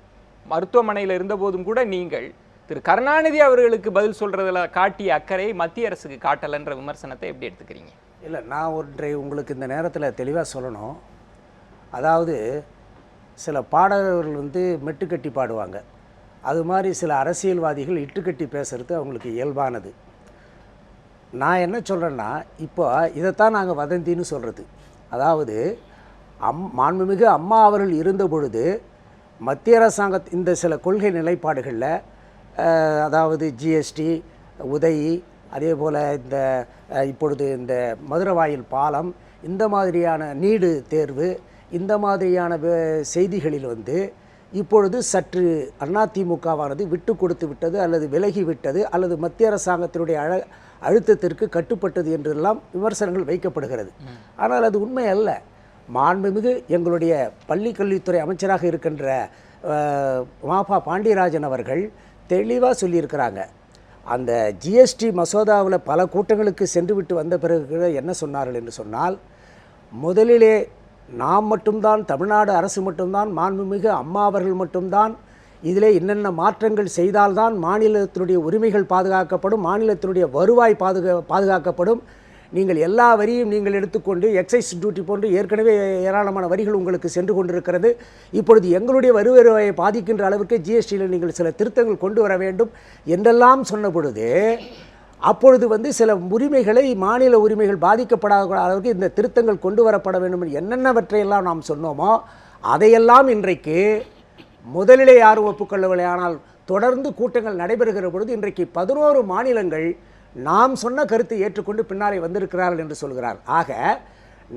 மருத்துவமனையில் இருந்த போதும் கூட நீங்கள் திரு கருணாநிதி அவர்களுக்கு பதில் சொல்றதுல காட்டிய அக்கறையை மத்திய அரசுக்கு காட்டலன்ற விமர்சனத்தை எப்படி எடுத்துக்கிறீங்க? இல்லை, நான் ஒன்றை உங்களுக்கு இந்த நேரத்தில் தெளிவாக சொல்லணும். அதாவது சில பாடகர்கள் வந்து மெட்டுக்கட்டி பாடுவாங்க, அது மாதிரி சில அரசியல்வாதிகள் இட்டுக்கட்டி பேசுறது அவங்களுக்கு இயல்பானது. நான் என்ன சொல்கிறேன்னா, இப்போ இதைத்தான் நாங்கள் வதந்தின்னு சொல்கிறது. அதாவது மாண்புமிகு அம்மா அவர்கள் இருந்த பொழுது மத்திய அரசாங்க இந்த சில கொள்கை நிலைப்பாடுகளில், அதாவது ஜிஎஸ்டி, உதவி, அதே போல் இந்த இப்பொழுது இந்த மதுரவாயில் பாலம், இந்த மாதிரியான நீடு தேர்வு, இந்த மாதிரியான செய்திகளில் வந்து இப்பொழுது சற்று அதிமுகவானது விட்டு கொடுத்து விட்டது அல்லது விலகி விட்டது அல்லது மத்திய அரசாங்கத்தினுடைய அழுத்தத்திற்கு கட்டுப்பட்டது என்றெல்லாம் விமர்சனங்கள் வைக்கப்படுகிறது. ஆனால் அது உண்மை அல்ல. மாண்புமிகு எங்களுடைய பள்ளி கல்வித்துறை அமைச்சராக இருக்கின்ற மாபா பாண்டியராஜன் அவர்கள் தெளிவாக சொல்லியிருக்கிறாங்க. அந்த ஜிஎஸ்டி மசோதாவில் பல கூட்டங்களுக்கு சென்று விட்டு வந்த பிறகு என்ன சொன்னார்கள் என்று சொன்னால், முதலிலே நாம் மட்டும்தான், தமிழ்நாடு அரசு மட்டும்தான், மாண்புமிகு அம்மா அவர்கள் மட்டும்தான் இதிலே என்னென்ன மாற்றங்கள் செய்தால்தான் மாநிலத்தினுடைய உரிமைகள் பாதுகாக்கப்படும், மாநிலத்தினுடைய வருவாய் பாதுகாக்கப்படும். நீங்கள் எல்லா வரியும் நீங்கள் எடுத்துக்கொண்டு எக்ஸைஸ் டியூட்டி போன்று ஏற்கனவே ஏராளமான வரிகள் உங்களுக்கு சென்று கொண்டிருக்கிறது. இப்பொழுது எங்களுடைய வருவாயை பாதிக்கின்ற அளவுக்கு ஜிஎஸ்டியில் நீங்கள் சில திருத்தங்கள் கொண்டு வர வேண்டும் என்றெல்லாம் சொன்ன பொழுது, அப்பொழுது வந்து சில உரிமைகளை, மாநில உரிமைகள் பாதிக்கப்படாத அளவுக்கு இந்த திருத்தங்கள் கொண்டு வரப்பட வேண்டும் என்று என்னென்னவற்றையெல்லாம் நாம் சொன்னோமோ அதையெல்லாம் இன்றைக்கு முதலிலே யாரும் ஒப்புக்கொள்ளவில்லை. ஆனால் தொடர்ந்து கூட்டங்கள் நடைபெறுகிற பொழுது இன்றைக்கு 11 மாநிலங்கள் நாம் சொன்ன கருத்தை ஏற்றுக்கொண்டு பின்னாலே வந்திருக்கிறார்கள் என்று சொல்கிறார். ஆக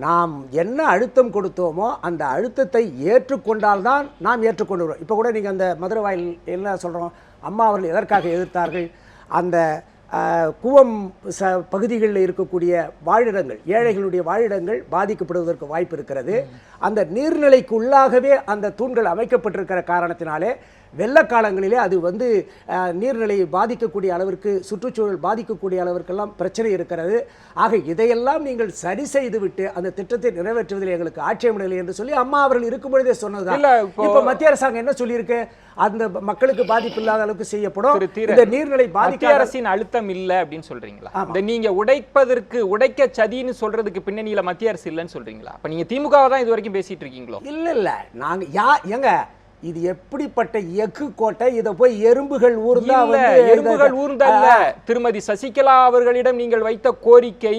நாம் என்ன அழுத்தம் கொடுத்தோமோ அந்த அழுத்தத்தை ஏற்றுக்கொண்டால்தான் நாம் ஏற்றுக்கொண்டுகிறோம். இப்போ கூட நீங்கள் அந்த மதுரவாயில் என்ன சொல்கிறோம், அம்மா அவர்கள் எதற்காக எதிர்த்தார்கள், அந்த கூவம் பகுதிகளில் இருக்கக்கூடிய வாழிடங்கள், ஏழைகளுடைய வாழிடங்கள் பாதிக்கப்படுவதற்கு வாய்ப்பு இருக்கிறது. அந்த நீர்நிலைக்கு உள்ளாகவே அந்த தூண்கள் அமைக்கப்பட்டிருக்கிற காரணத்தினாலே வெள்ளக்காலங்களிலே அது வந்து நீர்நிலையை பாதிக்கக்கூடிய அளவிற்கு, சுற்றுச்சூழல் பாதிக்கக்கூடிய அளவிற்கெல்லாம் பிரச்சனை இருக்கிறது. ஆக இதையெல்லாம் நீங்கள் சரி செய்துவிட்டு அந்த திட்டத்தை நிறைவேற்றுவதில் எங்களுக்கு ஆட்சேபமில்லை என்று சொல்லி அம்மா அவர்கள் இருக்கும் பொழுதே சொன்னதுதான். இப்போ மத்திய அரசாங்கம் என்ன சொல்லியிருக்கு, அந்த மக்களுக்கு பாதிப்பு இல்லாத அளவுக்கு செய்யப்படும், இந்த நீர்நிலை பாதிக்க அரசின் அழுத்தம் இல்லை அப்படின்னு சொல்றீங்களா? இந்த நீங்க உடைக்க சதின்னு சொல்றதுக்கு பின்னணியில மத்திய அரசு இல்லைன்னு சொல்றீங்களா? அப்ப நீங்க திமுகவை தான் இது வரைக்கும் பேசிட்டு இருக்கீங்களோ? இல்ல நாங்க எங்க இது எப்படிப்பட்ட எஃகு கோட்டை, இதை போய் எரும்புகள் ஊர்ந்தல்ல. திருமதி சசிகலா அவர்களிடம் நீங்கள் வைத்த கோரிக்கை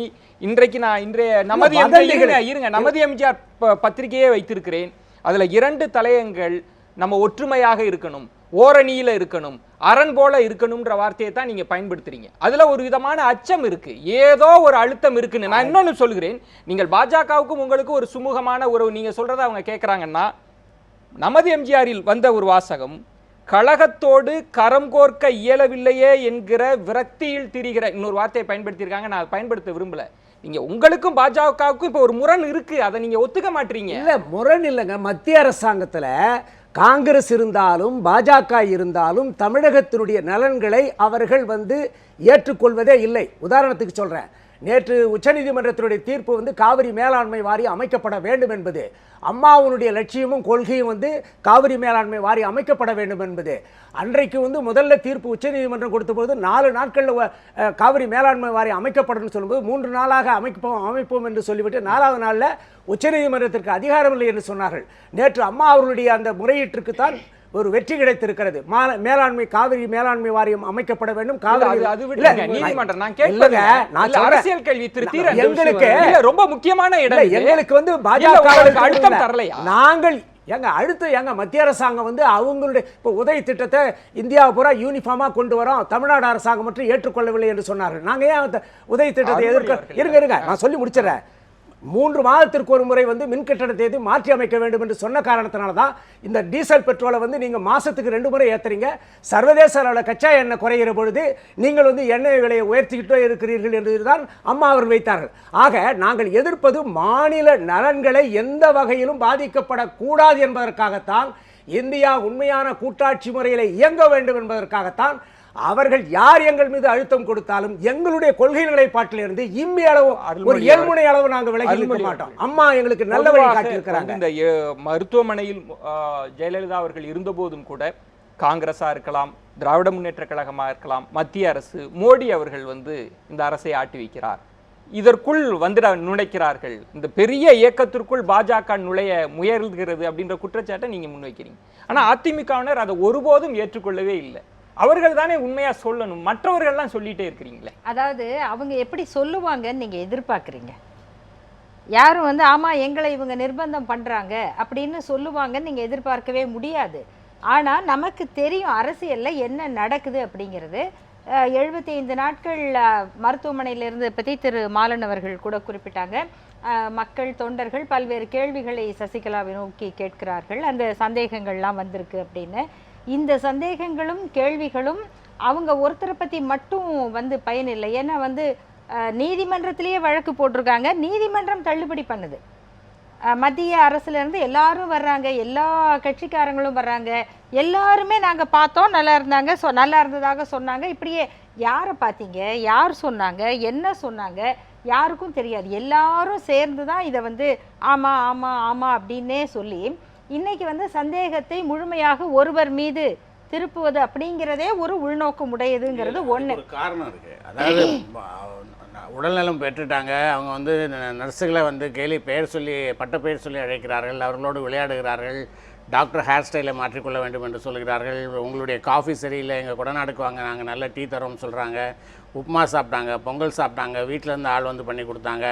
இன்றைய நமது எம்ஜிஆர் பத்திரிகையே வைத்திருக்கிறேன். அதுல 2 தலையங்கள் நம்ம ஒற்றுமையாக இருக்கணும், ஓரணியில இருக்கணும், அரண் போல இருக்கணும்ன்ற வார்த்தையை தான் நீங்க பயன்படுத்துறீங்க. அதுல ஒரு விதமான அச்சம் இருக்கு, ஏதோ ஒரு அழுத்தம் இருக்குன்னு. நான் இன்னொன்னு சொல்கிறேன், நீங்கள் பாஜகவுக்கும் உங்களுக்கு ஒரு சுமூகமான ஒரு, நீங்க சொல்றதை அவங்க கேட்கறாங்கன்னா, நமது எம்ஜிஆரில் வந்த ஒரு வாசகம், கழகத்தோடு கரம் கோர்க்க இயலவில்லையே என்கிற விரக்தியில் திரிகிற இன்னொரு வார்த்தையை பயன்படுத்தியிருக்காங்க, நான் பயன்படுத்த விரும்பல. நீங்க உங்களுக்கும் பாஜகவுக்கும் இப்போ ஒரு முரண் இருக்கு, அதை நீங்க ஒத்துக்க மாட்டீங்க. இல்ல முரண் இல்லைங்க. மத்திய அரசாங்கத்துல காங்கிரஸ் இருந்தாலும் பாஜக இருந்தாலும் தமிழகத்தினுடைய நலன்களை அவர்கள் ஏற்றுக்கொள்வதே இல்லை. உதாரணத்துக்கு சொல்றேன், நேற்று உச்சநீதிமன்றத்தினுடைய தீர்ப்பு காவிரி மேலாண்மை வாரியம் அமைக்கப்பட வேண்டும் என்பது, அம்மாவுடைய லட்சியமும் கொள்கையும் காவிரி மேலாண்மை வாரியம் அமைக்கப்பட வேண்டும் என்பது. அன்றைக்கு முதல்ல தீர்ப்பு உச்சநீதிமன்றம் கொடுத்தபோது 4 நாட்களில் காவிரி மேலாண்மை வாரியம் அமைக்கப்படும் சொல்லும்போது 3 நாளாக அமைப்போம் என்று சொல்லிவிட்டு 4வது நாளில் உச்சநீதிமன்றத்திற்கு அதிகாரம் இல்லை என்று சொன்னார்கள். நேற்று அம்மா அவர்களுடைய அந்த முறையீட்டிற்கு தான் ஒரு வெற்றி கிடைத்திருக்கிறது. காவிரி மேலாண்மை வாரியம் அமைக்கப்பட வேண்டும். அரசியல் கேள்வி எங்களுக்கு ரொம்ப முக்கியமான இடம். எங்களுக்கு பாஜக அழுத்தம் தரலையா? நாங்கள் மத்திய அரசாங்கம் அவங்களுடைய இப்போ உதவி திட்டத்தை இந்தியாவை பூரா யூனிஃபார்மா கொண்டு வரோம், தமிழ்நாடு அரசாங்கம் மட்டும் ஏற்றுக்கொள்ளவில்லை என்று சொன்னார்கள். நாங்கள் ஏன் உதவி திட்டத்தை எதிர்க்க? இருங்க நான் சொல்லி முடிச்சிடறேன். 3 மாதத்திற்கு ஒரு முறை மின் கட்டண தேதி மாற்றி அமைக்க வேண்டும் என்று சொன்ன காரணத்தினால தான் இந்த டீசல் பெட்ரோலை நீங்க மாசத்துக்கு 2 முறை ஏத்துறீங்க. சர்வதேச அளவில் கச்சா எண்ணெய் குறைகிற பொழுது நீங்கள் எண்ணெய் விலையை உயர்த்திக்கிட்டே இருக்கிறீர்கள் என்றுதான் அம்மா அவர்கள் வைத்தார்கள். ஆக நாங்கள் எதிர்ப்பது மாநில நலன்களை எந்த வகையிலும் பாதிக்கப்படக்கூடாது என்பதற்காகத்தான், இந்தியா உண்மையான கூட்டாட்சி முறையில் இயங்க வேண்டும் என்பதற்காகத்தான் அவர்கள் யார் எங்கள் மீது அழுத்தம் கொடுத்தாலும் எங்களுடைய கொள்கை நிலைப்பாட்டிலிருந்து இம்மி அளவு ஒரு இயல்முனை அளவு நாங்கள் விலகி இருக்க மாட்டோம். அம்மா எங்களுக்கு நல்ல வழி காட்டியிருக்கிறாங்க. இந்த மருத்துவமனையில் ஜெயலலிதா அவர்கள் இருந்தபோதும் கூட காங்கிரஸா இருக்கலாம், திராவிட முன்னேற்ற கழகமாக இருக்கலாம், மத்திய அரசு மோடி அவர்கள் இந்த அரசை ஆட்டி வைக்கிறார், இதற்குள் நுழைக்கிறார்கள், இந்த பெரிய இயக்கத்திற்குள் பாஜக நுழைய முயல்கிறது அப்படின்ற குற்றச்சாட்டை நீங்க முன்வைக்கிறீங்க. ஆனா அதிமுகவினர் அதை ஒருபோதும் ஏற்றுக்கொள்ளவே இல்லை. அவர்கள் தானே உண்மையா சொல்லணும், மற்றவர்கள்லாம் சொல்லிட்டே இருக்கிறீங்களே. அதாவது அவங்க எப்படி சொல்லுவாங்கன்னு நீங்க எதிர்பார்க்குறீங்க? யாரும் ஆமா எங்களை இவங்க நிர்பந்தம் பண்றாங்க அப்படின்னு சொல்லுவாங்கன்னு நீங்க எதிர்பார்க்கவே முடியாது. ஆனா நமக்கு தெரியும் அரசியல்ல என்ன நடக்குது அப்படிங்கிறது. 75 நாட்கள் மருத்துவமனையிலிருந்து பற்றி திரு மாலன் அவர்கள் கூட குறிப்பிட்டாங்க. மக்கள் தொண்டர்கள் பல்வேறு கேள்விகளை சசிகலாவை நோக்கி கேட்கிறார்கள், அந்த சந்தேகங்கள்லாம் வந்திருக்கு அப்படின்னு. இந்த சந்தேகங்களும் கேள்விகளும் அவங்க ஒருத்தரை பற்றி மட்டும் பயனில்லை. ஏன்னா நீதிமன்றத்திலேயே வழக்கு போட்டிருக்காங்க, நீதிமன்றம் தள்ளுபடி பண்ணுது. மத்திய அரசுலேருந்து எல்லாரும் வர்றாங்க, எல்லா கட்சிக்காரங்களும் வர்றாங்க, எல்லாருமே நாங்கள் பார்த்தோம், நல்லா இருந்தாங்க, நல்லா இருந்ததாக சொன்னாங்க. இப்படியே யாரை பார்த்தீங்க, யார் சொன்னாங்க, என்ன சொன்னாங்க யாருக்கும் தெரியாது. எல்லாரும் சேர்ந்து தான் இதை ஆமாம் ஆமாம் ஆமாம் அப்படின்னே சொல்லி இன்னைக்கு சந்தேகத்தை முழுமையாக ஒருவர் மீது திருப்புவது அப்படிங்கிறதே ஒரு உள்நோக்கம் உடையதுங்கிறது ஒன்று காரணம் இருக்கு. அதாவது உடல்நலம் பெற்றுட்டாங்க, அவங்க நர்ஸுகளை கேலி பெயர் சொல்லி பட்ட பெயர் சொல்லி அழைக்கிறார்கள், அவர்களோடு விளையாடுகிறார்கள், டாக்டர் ஹேர் ஸ்டைலை மாற்றிக்கொள்ள வேண்டும் என்று சொல்கிறார்கள், உங்களுடைய காஃபி சரியில்லை, எங்கள் கொடநாடுக்கு வாங்க நாங்கள் நல்ல டீ தரோம்னு சொல்கிறாங்க, உப்புமா சாப்பிட்டாங்க, பொங்கல் சாப்பிட்டாங்க, வீட்டிலேருந்து ஆள் பண்ணி கொடுத்தாங்க,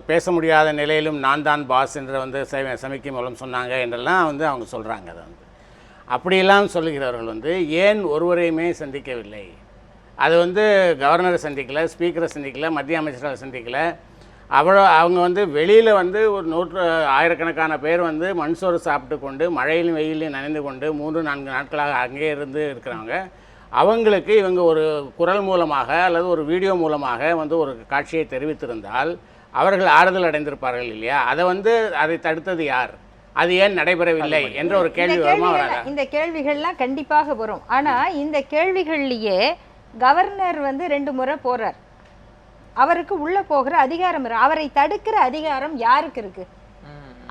பேச முடியாத நிலையிலும் நான் தான் பாஸ் என்று சமைக்கும் மூலம் சொன்னாங்க என்றெல்லாம் அவங்க சொல்கிறாங்க. அதை அப்படியெல்லாம் சொல்லுகிறவர்கள் ஏன் ஒருவரையுமே சந்திக்கவில்லை? அது கவர்னரை சந்திக்கலை, ஸ்பீக்கரை சந்திக்கலை, மத்திய அமைச்சரை சந்திக்கலை. அவங்க வெளியில் ஒரு ஆயிரக்கணக்கான பேர் மண்சோறு சாப்பிட்டு கொண்டு மழையிலும் வெயிலையும் நனைந்து கொண்டு 3-4 நாட்களாக அங்கே இருந்து இருக்கிறவங்க. அவங்களுக்கு இவங்க ஒரு குரல் மூலமாக அல்லது ஒரு வீடியோ மூலமாக ஒரு காட்சியை தெரிவித்திருந்தால் அவர்கள் ஆறுதல் அடைந்திருப்பார்கள் இல்லையா? அதை தடுத்தது யார்? அது ஏன் நடைபெறவில்லை என்ற ஒரு கேள்வி வருமா வராதா? இந்த கேள்விகள்லாம் கண்டிப்பாக வரும். ஆனா இந்த கேள்விகள்லயே கவர்னர் 2 முறை போறார், அவருக்கு உள்ள போகிற அதிகாரம் இருக்கு. அவரை தடுக்கிற அதிகாரம் யாருக்கு இருக்கு?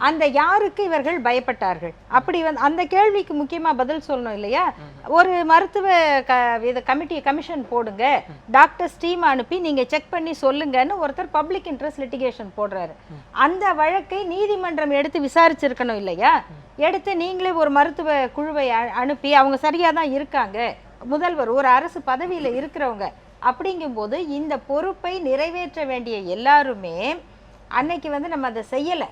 அந்த யாருக்கு இவர்கள் பயப்பட்டார்கள்? அப்படி அந்த கேள்விக்கு முக்கியமா பதில் சொல்லணும் இல்லையா? ஒரு மருத்துவ கமிஷன் போடுங்க, டாக்டர் டீம் அனுப்பி நீங்க செக் பண்ணி சொல்லுங்கன்னு ஒருத்தர் பப்ளிக் இன்ட்ரெஸ்ட் லிட்டிகேஷன் போடுறாரு. அந்த வழக்கை நீதிமன்றம் எடுத்து விசாரிச்சிருக்கணும் இல்லையா? எடுத்து நீங்களே ஒரு மருத்துவ குழுவை அனுப்பி அவங்க சரியா தான் இருக்காங்க, முதல்வர் ஒரு அரசு பதவியில இருக்கிறவங்க அப்படிங்கும்போது இந்த பொறுப்பை நிறைவேற்ற வேண்டிய எல்லாருமே அன்னைக்கு நம்ம அதை செய்யல.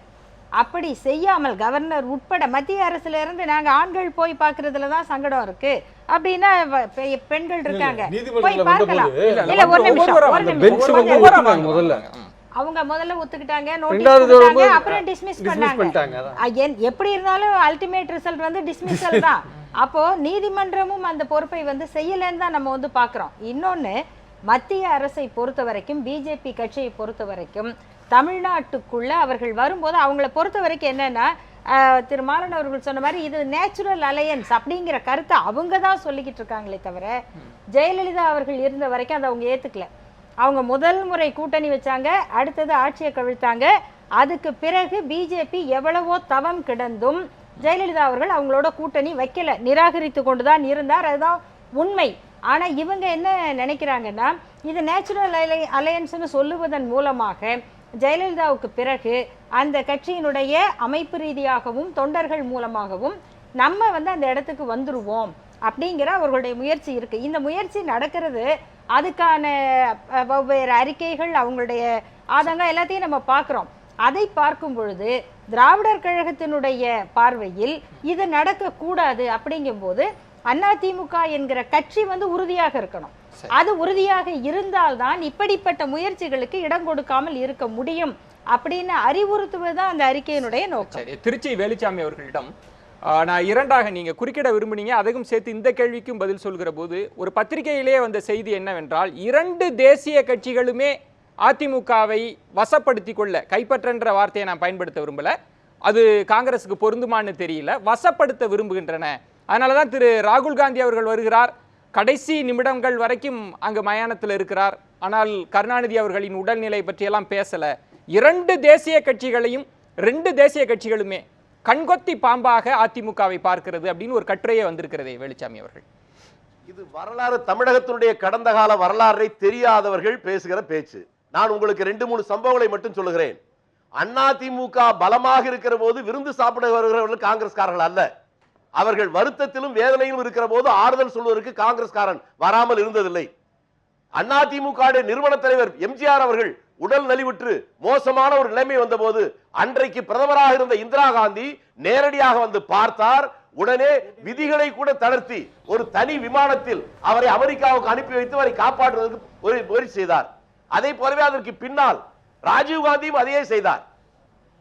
அப்படி செய்யாமல் கவர்னர் உட்பட மத்திய அரசுல இருந்து நாங்க ஆண்கள் போய் பாக்குறதுல தான் சங்கடம் இருக்கு அப்படின்னா பெண்கள் இருக்காங்க, போய் பார்க்கலாம். இல்ல ஒரு நிமிஷம், அவங்க முதல்ல ஒத்துக்கிட்டாங்க, நோட்டீஸ் கொடுத்தாங்க, அப்புறம் டிஸ்மிஸ் பண்ணாங்க. எப்படி இருந்தாலும் அல்டிமேட் ரிசல்ட் டிஸ்மிஸல் தான். அப்போது நீதிமன்றமும் அந்த பொறுப்பை வந்து செய்யலைன்னு தான் நம்ம வந்து பார்க்குறோம். இன்னொன்று, மத்திய அரசை பொறுத்த வரைக்கும், பிஜேபி கட்சியை பொறுத்த வரைக்கும், தமிழ்நாட்டுக்குள்ளே அவர்கள் வரும்போது அவங்கள பொறுத்த வரைக்கும் என்னென்னா, திரு மாறன் அவர்கள் சொன்ன மாதிரி இது நேச்சுரல் அலையன்ஸ் அப்படிங்கிற கருத்தை அவங்க தான் சொல்லிக்கிட்டு இருக்காங்களே தவிர, ஜெயலலிதா அவர்கள் இருந்த வரைக்கும் அதை அவங்க ஏற்றுக்கல. அவங்க முதல் முறை கூட்டணி வச்சாங்க, அடுத்தது ஆட்சியை கவிழ்த்தாங்க. அதுக்கு பிறகு பிஜேபி எவ்வளவோ தவம் கிடந்தும் ஜெயலலிதா அவர்கள் அவங்களோட கூட்டணி வைக்கல, நிராகரித்து கொண்டு தான் இருந்தார். அதுதான் உண்மை. ஆனால் இவங்க என்ன நினைக்கிறாங்கன்னா, இது நேச்சுரல் அலையன்ஸ்னு சொல்லுவதன் மூலமாக ஜெயலலிதாவுக்கு பிறகு அந்த கட்சியினுடைய அமைப்பு ரீதியாகவும் தொண்டர்கள் மூலமாகவும் நம்ம வந்து அந்த இடத்துக்கு வந்துருவோம் அப்படிங்கிற அவர்களுடைய முயற்சி இருக்குது. இந்த முயற்சி நடக்கிறது, அதுக்கான வெவ்வேறு அறிக்கைகள், அவங்களுடைய ஆதங்கம் எல்லாத்தையும் நம்ம பார்க்குறோம். அதை பார்க்கும் பொழுது திராவிடர் கழகத்தினுடைய பார்வையில் இது நடக்கக்கூடாது. அப்படிங்கும்போது அதிமுக என்கிற கட்சி வந்து உறுதியாக இருக்கணும். அது உறுதியாக இருந்தால்தான் இப்படிப்பட்ட முயற்சிகளுக்கு இடம் கொடுக்காமல் இருக்க முடியும் அப்படின்னு அறிவுறுத்துவதுதான் அந்த அறிக்கையினுடைய நோக்கம். சரி, திருச்சி வேலுச்சாமி அவர்களிடம் நான் இரண்டாக நீங்க குறுக்கிட விரும்புனீங்க, அதுக்கும் சேர்த்து இந்த கேள்விக்கும் பதில் சொல்கிற போது ஒரு பத்திரிகையிலே வந்த செய்தி என்னவென்றால், 2 தேசிய கட்சிகளுமே அதிமுகவை வசப்படுத்தி கொள்ள, கைப்பற்றன்ற வார்த்தையை நான் பயன்படுத்த விரும்பல, அது காங்கிரஸுக்கு பொருந்துமான்னு தெரியல, வசப்படுத்த விரும்புகின்றன. அதனால தான் திரு ராகுல் காந்தி அவர்கள் வருகிறார், கடைசி நிமிடங்கள் வரைக்கும் அங்கு மயானத்தில் இருக்கிறார், ஆனால் கருணாநிதி அவர்களின் உடல்நிலை பற்றியெல்லாம் பேசலை. 2 தேசிய கட்சிகளையும் 2 தேசிய கட்சிகளுமே கண்கொத்தி பாம்பாக அதிமுகவை பார்க்கிறது அப்படின்னு ஒரு கட்டுரையே வந்திருக்கிறதே வேலுச்சாமி அவர்கள். இது வரலாறு, தமிழகத்தினுடைய கடந்த கால வரலாறை தெரியாதவர்கள் பேசுகிற பேச்சு. நான் உங்களுக்கு 2-3 சம்பவங்களை மட்டும் சொல்லுகிறேன். அதிமுக பலமாக இருக்கிற போது விருந்து சாப்பிட வருகிறவர்கள் காங்கிரஸ்காரர்கள் அல்ல. அவர்கள் வருத்தத்திலும் வேதனையிலும் இருக்கிற போது ஆறுதல் சொல்வதற்கு காங்கிரஸ்காரன் வராமல் இருந்ததில்லை. அதிமுக நிறுவன தலைவர் எம்ஜிஆர் அவர்கள் உடல் நலிவுற்று மோசமான ஒரு நிலைமை வந்த போது அன்றைக்கு பிரதமராக இருந்த இந்திரா காந்தி நேரடியாக வந்து பார்த்தார். உடனே விதிகளை கூட தளர்த்தி ஒரு தனி விமானத்தில் அவரை அமெரிக்காவுக்கு அனுப்பி வைத்து அவரை காப்பாற்றுவதற்கு முயற்சி செய்தார். அதே போலவே அதற்கு பின்னால் ராஜீவ் காந்தியும் அதையே செய்தார்.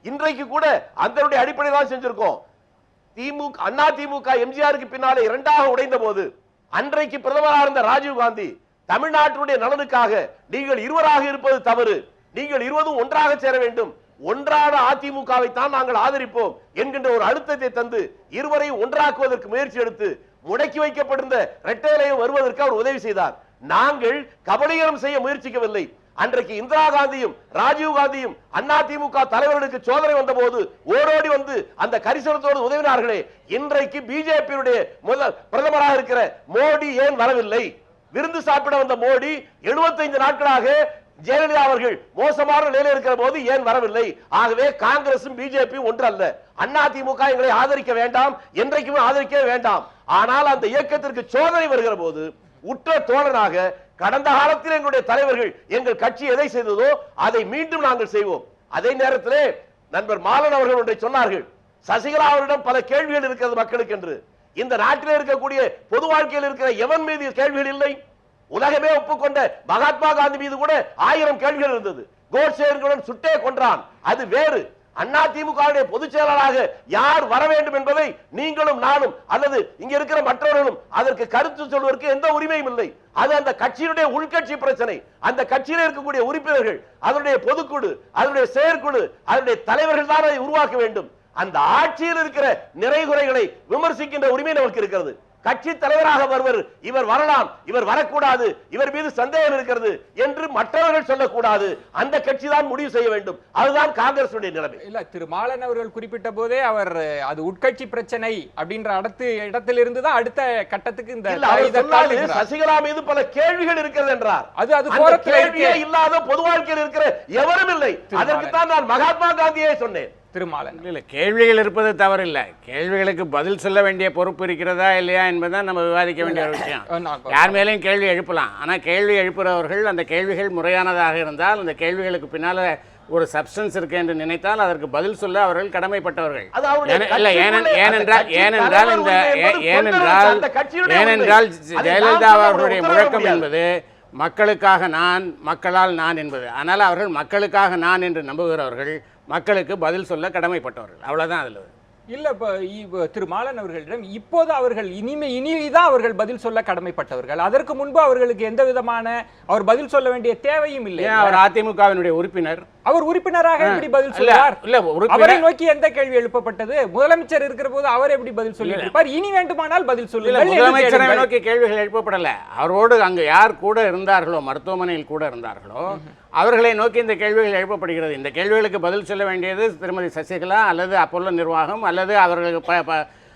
இன்றைக்கு கூட அதனுடைய அடிப்படையில் தான் செஞ்சிருக்கோம். அதிமுக எம்ஜிஆருக்கு பின்னாலே 2ஆக உடைந்த போது அன்றைக்கு பிரதமராக இருந்த ராஜீவ் காந்தி தமிழ்நாட்டுடைய நலனுக்காக நீங்கள் இருவராக இருப்பது தவறு, நீங்கள் இருவரும் ஒன்றாக சேர வேண்டும், ஒன்றான அதிமுகவை தான் நாங்கள் ஆதரிப்போம் என்கின்ற ஒரு அழுத்தத்தை தந்து இருவரையும் ஒன்றாக்குவதற்கு முயற்சி எடுத்து முடக்கி வைக்கப்பட்டிருந்த இரட்டையிலையும் வருவதற்கு அவர் உதவி செய்தார். நாங்கள் கபலீகரம் செய்ய முயற்சிக்கவில்லை. அன்றைக்கு இந்திரா காந்தியும் ராஜீவ் காந்தியும் அதிமுக தலைவர்களுக்கு சோதனை வந்த போது ஓடோடி வந்து அந்த கரிசனத்தோடு உதவினார்களே. இன்றைக்கு பிஜேபியுடைய முதல் பிரதமராக இருக்கிற மோடி ஏன் வரவில்லை? விருந்து சாப்பிட வந்த மோடி 75 நாட்களாக ஜெயலலிதா அவர்கள் மோசமான நிலையில் இருக்கிற போது ஏன் வரவில்லை? ஆகவே காங்கிரசும் பிஜேபியும் ஒன்று அல்ல. அதிமுக எங்களை ஆதரிக்க வேண்டாம், என்றைக்குமே ஆதரிக்க வேண்டாம். ஆனால் அந்த இயக்கத்திற்கு சோதனை வருகிற போது உற்ற தோழனாக கடந்த காலத்தில் எங்களுடைய தலைவர்கள் எங்கள் கட்சி எதை செய்ததோ அதை மீண்டும் நாங்கள் செய்வோம். அதே நேரத்திலே நண்பர் மாலன் அவர்கள் ஒன்றை சொன்னார்கள், சசிகலா அவரிடம் பல கேள்விகள் இருக்கிறது மக்களுக்கு என்று. இந்த நாட்டில் இருக்கக்கூடிய பொது வாழ்க்கையில் இருக்கிற எவன் மீது கேள்விகள் இல்லை? உலகமே ஒப்புக்கொண்ட மகாத்மா காந்தி மீது கூட 1000 கேள்விகள் இருந்தது. கோட்சேர்களுடன் சுட்டே கொன்றான், அது வேறு. அதிமுக பொதுச் செயலாளராக யார் வர வேண்டும் என்பதை நீங்களும் நானும் அல்லது இங்க இருக்கிற மற்றவர்களும் அதற்கு கருத்து சொல்வதற்கு எந்த உரிமையும் இல்லை. அது அந்த கட்சியினுடைய உள்கட்சி பிரச்சனை. அந்த கட்சியில் இருக்கக்கூடிய உறுப்பினர்கள், அதனுடைய பொதுக்குழு, அதனுடைய செயற்குழு, அதனுடைய தலைவர்கள் தான் அதை உருவாக்க வேண்டும். அந்த ஆட்சியில் இருக்கிற நிறைகுறைகளை விமர்சிக்கின்ற உரிமை நமக்கு இருக்கிறது. கட்சி தலைவராக வருவர், இவர் வரலாம், இவர் வரக்கூடாது, இவர் மீது சந்தேகம் இருக்கிறது என்று மற்றவர்கள் சொல்லக்கூடாது. அந்த கட்சி தான் முடிவு செய்ய வேண்டும். அதுதான் காங்கிரசுடைய நிலைமை. இல்ல, திரு மாலன் அவர்கள் குறிப்பிட்ட போதே அவர் அது உட்கட்சி பிரச்சனை அப்படின்ற இடத்திலிருந்து தான் அடுத்த கட்டத்துக்கு இந்த சசிகலா மீது பல கேள்விகள் இருக்கிறது என்றார். அது கேள்வியே இல்லாத பொது வாழ்க்கையில் இருக்கிற எவரும் இல்லை. அதற்கு தான் நான் மகாத்மா காந்தியே சொன்னேன். திருமாலன் இல்லை, கேள்விகள் இருப்பது தவறில்லை. கேள்விகளுக்கு பதில் சொல்ல வேண்டிய பொறுப்பு இருக்கிறதா இல்லையா என்பதுதான் நம்ம விவாதிக்க வேண்டிய விஷயம். யார் மேலேயும் கேள்வி எழுப்பலாம், ஆனால் கேள்வி எழுப்புறவர்கள் அந்த கேள்விகள் முறையானதாக இருந்தால், அந்த கேள்விகளுக்கு பின்னால் ஒரு சப்ஸ்டன்ஸ் இருக்கு என்று நினைத்தால் அதற்கு பதில் சொல்ல அவர்கள் கடமைப்பட்டவர்கள். ஏனென்றால் ஜெயலலிதா அவர்களுடைய முழக்கம் என்பது மக்களுக்காக நான், மக்களால் நான் என்பது. ஆனால் அவர்கள் மக்களுக்காக நான் என்று நம்புகிறவர்கள் மக்களுக்கு பதில் சொல்ல கடமைப்பட்டவர்கள். அவ்வளவுதான். அதில் இல்ல இப்ப திரு மாலன் அவர்களிடம் இப்போது அவர்கள் இனிதான் அவர்கள் பதில் சொல்ல கடமைப்பட்டவர்கள். அதற்கு முன்பு அவர்களுக்கு எந்த விதமான அவர் பதில் சொல்ல வேண்டிய தேவையும் இல்லை. அவர் அதிமுகவினுடைய உறுப்பினர். அவர் உறுப்பினராக எப்படி பதில் சொல்றார்? அவரை நோக்கி எந்த கேள்வி எழுப்பப்பட்டது? முதலமைச்சர் இருக்கிற போது அவர் எப்படி பதில் சொல்லிட்டு இருப்பார்? இனி வேண்டுமானால் பதில் சொல்லுங்கள். முதலமைச்சரை நோக்கி கேள்விகள் எழுப்பப்படல. அவரோடு அங்கு யார் கூட இருந்தார்களோ, மருத்துவமனையில் கூட இருந்தார்களோ, அவர்களை நோக்கி இந்த கேள்விகள் எழுப்பப்படுகிறது. இந்த கேள்விகளுக்கு பதில் சொல்ல வேண்டியது திருமதி சசிகலா அல்லது அப்போலோ நிர்வாகம் அல்லது